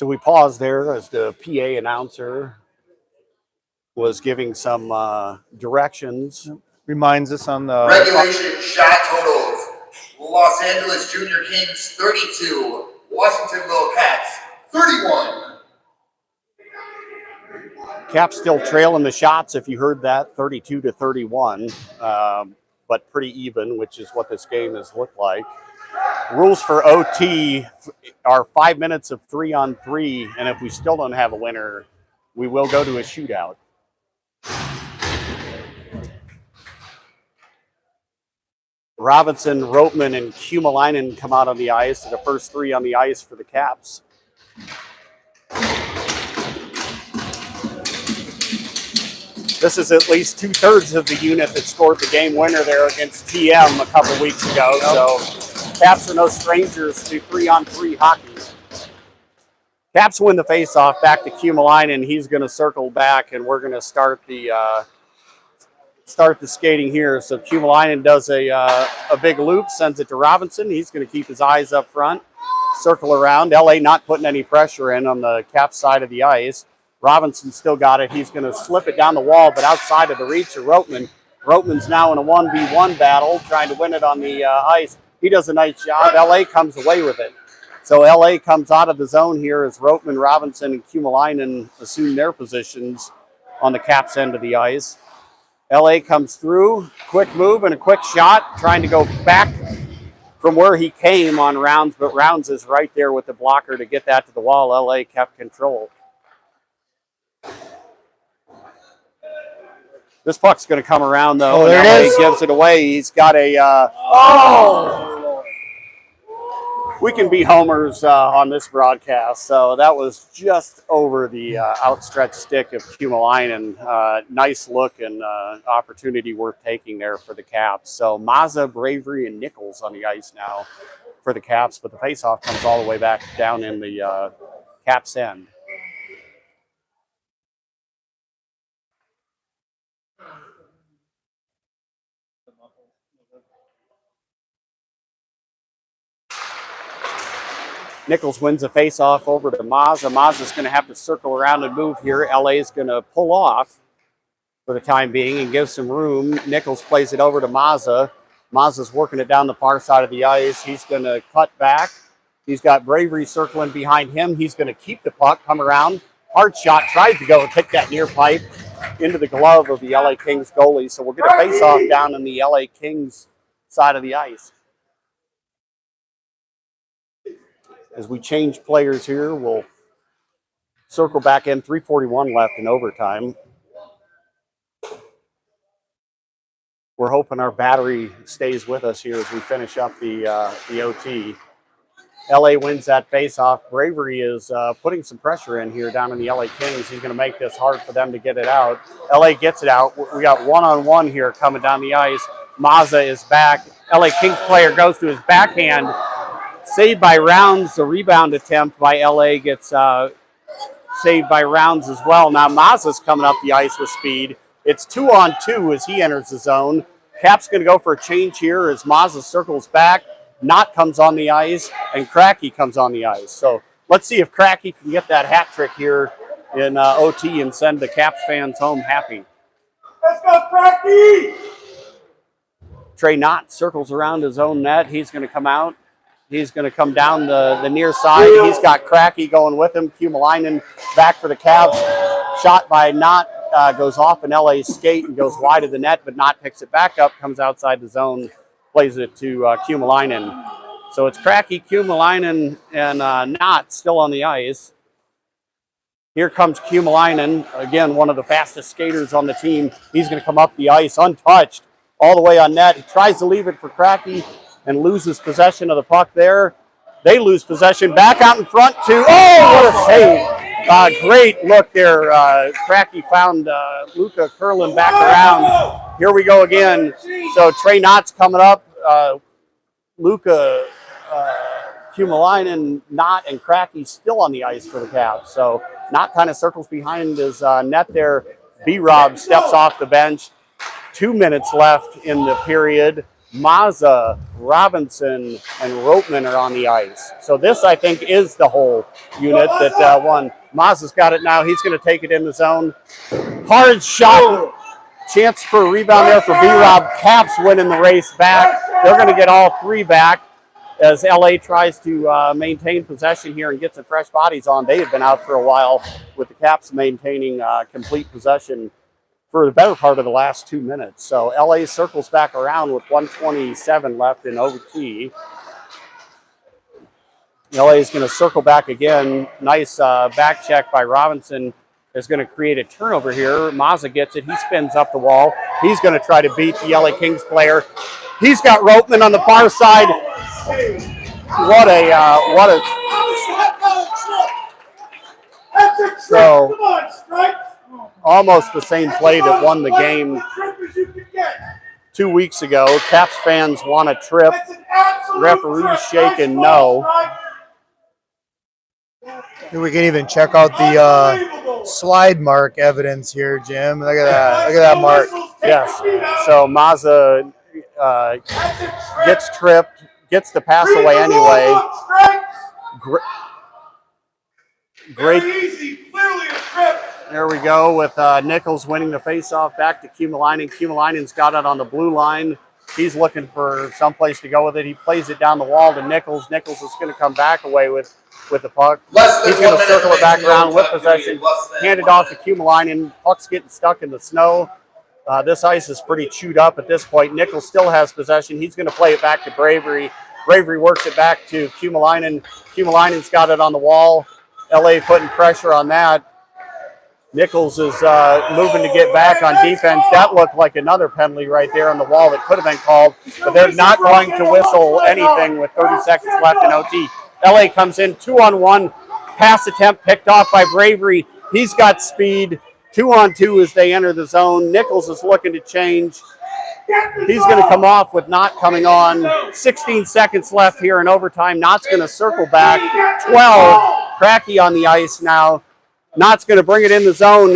Speaker 3: so we pause there as the PA announcer was giving some directions.
Speaker 7: Reminds us on the
Speaker 4: Regulation shot totals. Los Angeles Junior Kings 32, Washington Little Cats 31.
Speaker 3: Caps still trailing the shots, if you heard that, 32-31, but pretty even, which is what this game has looked like. Rules for OT are 5 minutes of 3-on-3, and if we still don't have a winner, we will go to a shootout. Robinson, Roteman, and Kumalainen come out on the ice. The first 3 on the ice for the Caps. This is at least 2/3 of the unit that scored the game winner there against TM a couple weeks ago. So Caps are no strangers to 3-on-3 hockey. Caps win the faceoff back to Kumalainen. He's going to circle back, and we're going to start the skating here. So Kumalainen does a big loop, sends it to Robinson. He's going to keep his eyes up front, circle around. LA not putting any pressure in on the Caps side of the ice. Robinson still got it. He's going to slip it down the wall, but outside of the reach of Roteman. Roteman's now in a 1v1 battle, trying to win it on the ice. He does a nice job. LA comes away with it. So LA comes out of the zone here as Roteman, Robinson, and Kumalainen assume their positions on the Caps end of the ice. LA comes through, quick move and a quick shot, trying to go back from where he came on Rounds, but Rounds is right there with the blocker to get that to the wall. LA kept control. This puck's going to come around, though.
Speaker 7: Oh, there
Speaker 3: and
Speaker 7: it
Speaker 3: LA
Speaker 7: is.
Speaker 3: gives it away. He's got a... We can be homers on this broadcast. So that was just over the outstretched stick of Kumalainen. Nice look and opportunity worth taking there for the Caps. So Mazza, Bravery, and Nichols on the ice now for the Caps. But the faceoff comes all the way back down in the Caps end. Nichols wins a face-off over to Mazza. Mazza's going to have to circle around and move here. LA's going to pull off for the time being and give some room. Nichols plays it over to Mazza. Mazza's working it down the far side of the ice. He's going to cut back. He's got Bravery circling behind him. He's going to keep the puck, come around. Hard shot, tried to go hit that near pipe into the glove of the LA Kings goalie. So we'll get a face-off down on the LA Kings side of the ice. As we change players here, we'll circle back in. 3:41 left in overtime. we're hoping our battery stays with us here as we finish up the OT. LA wins that face-off. Bravery is putting some pressure in here down in the LA Kings. He's going to make this hard for them to get it out. LA gets it out. We got one-on-one here coming down the ice. Mazza is back. LA Kings player goes to his backhand. Saved by Rounds. The rebound attempt by LA gets saved by Rounds as well. Now Mazza's coming up the ice with speed. It's 2-on-2 as he enters the zone. Cap's going to go for a change here as Mazza circles back. Knott comes on the ice, and Cracky comes on the ice. So let's see if Cracky can get that hat trick here in OT and send the Caps fans home happy.
Speaker 5: Let's go, Cracky!
Speaker 3: Trey Knott circles around his own net. He's going to come out. He's going to come down the near side. He's got Cracky going with him. Kumalainen back for the Caps. Shot by Knott goes off an LA skate and goes wide of the net, but Knott picks it back up, comes outside the zone, plays it to Kumalainen. So it's Cracky, Kumalainen, and Knott still on the ice. Here comes Kumalainen, again, one of the fastest skaters on the team. He's going to come up the ice untouched, all the way on net. He tries to leave it for Cracky and loses possession of the puck there. They lose possession. Back out in front to, oh, what a save. Great look there. Cracky found Luca curling back around. Here we go again. So Trey Knott's coming up. Luca, Kumalainen, Knott, and Cracky still on the ice for the Caps. So Knott kind of circles behind his net there. B-Rob steps off the bench. 2 minutes left in the period. Mazza, Robinson, and Ropeman are on the ice. So this, I think, is the whole unit that won. Mazza's got it now. He's going to take it in the zone. Hard shot. Chance for a rebound there for B-Rob. Caps winning the race back. They're going to get all three back as LA tries to maintain possession here and get some fresh bodies on. They had been out for a while with the Caps maintaining complete possession for the better part of the last 2 minutes. So LA circles back around with 1:27 left in OT. LA is going to circle back again. Nice back check by Robinson is going to create a turnover here. Mazza gets it. He spins up the wall. He's going to try to beat the LA Kings player. He's got Ropeman on the far side. What a so almost the same play that won the game 2 weeks ago. Caps fans want a trip. Referees shaking no.
Speaker 7: We can even check out the slide mark evidence here, Jim. Look at that. Look at that mark.
Speaker 3: Yes. So Mazza gets tripped, gets the pass away anyway. Great. There we go with Nichols winning the faceoff back to Kumalainen. Kumalainen's got it on the blue line. He's looking for someplace to go with it. He plays it down the wall to Nichols. Nichols is going to come back away with the puck. He's going to circle it back around with possession. Hand it off to Kumalainen. Puck's getting stuck in the snow. This ice is pretty chewed up at this point. Nichols still has possession. He's going to play it back to Bravery. Bravery works it back to Kumalainen. Kumalainen's got it on the wall. LA putting pressure on that. Nichols is moving to get back on defense. That looked like another penalty right there on the wall that could have been called, but they're not going to whistle anything with 30 seconds left in OT. LA comes in 2-on-1. Pass attempt picked off by Bravery. He's got speed. 2-on-2 as they enter the zone. Nichols is looking to change. He's going to come off with Knott coming on. 16 seconds left here in overtime. Knott's going to circle back. 12. Cracky on the ice now. Knott's going to bring it in the zone.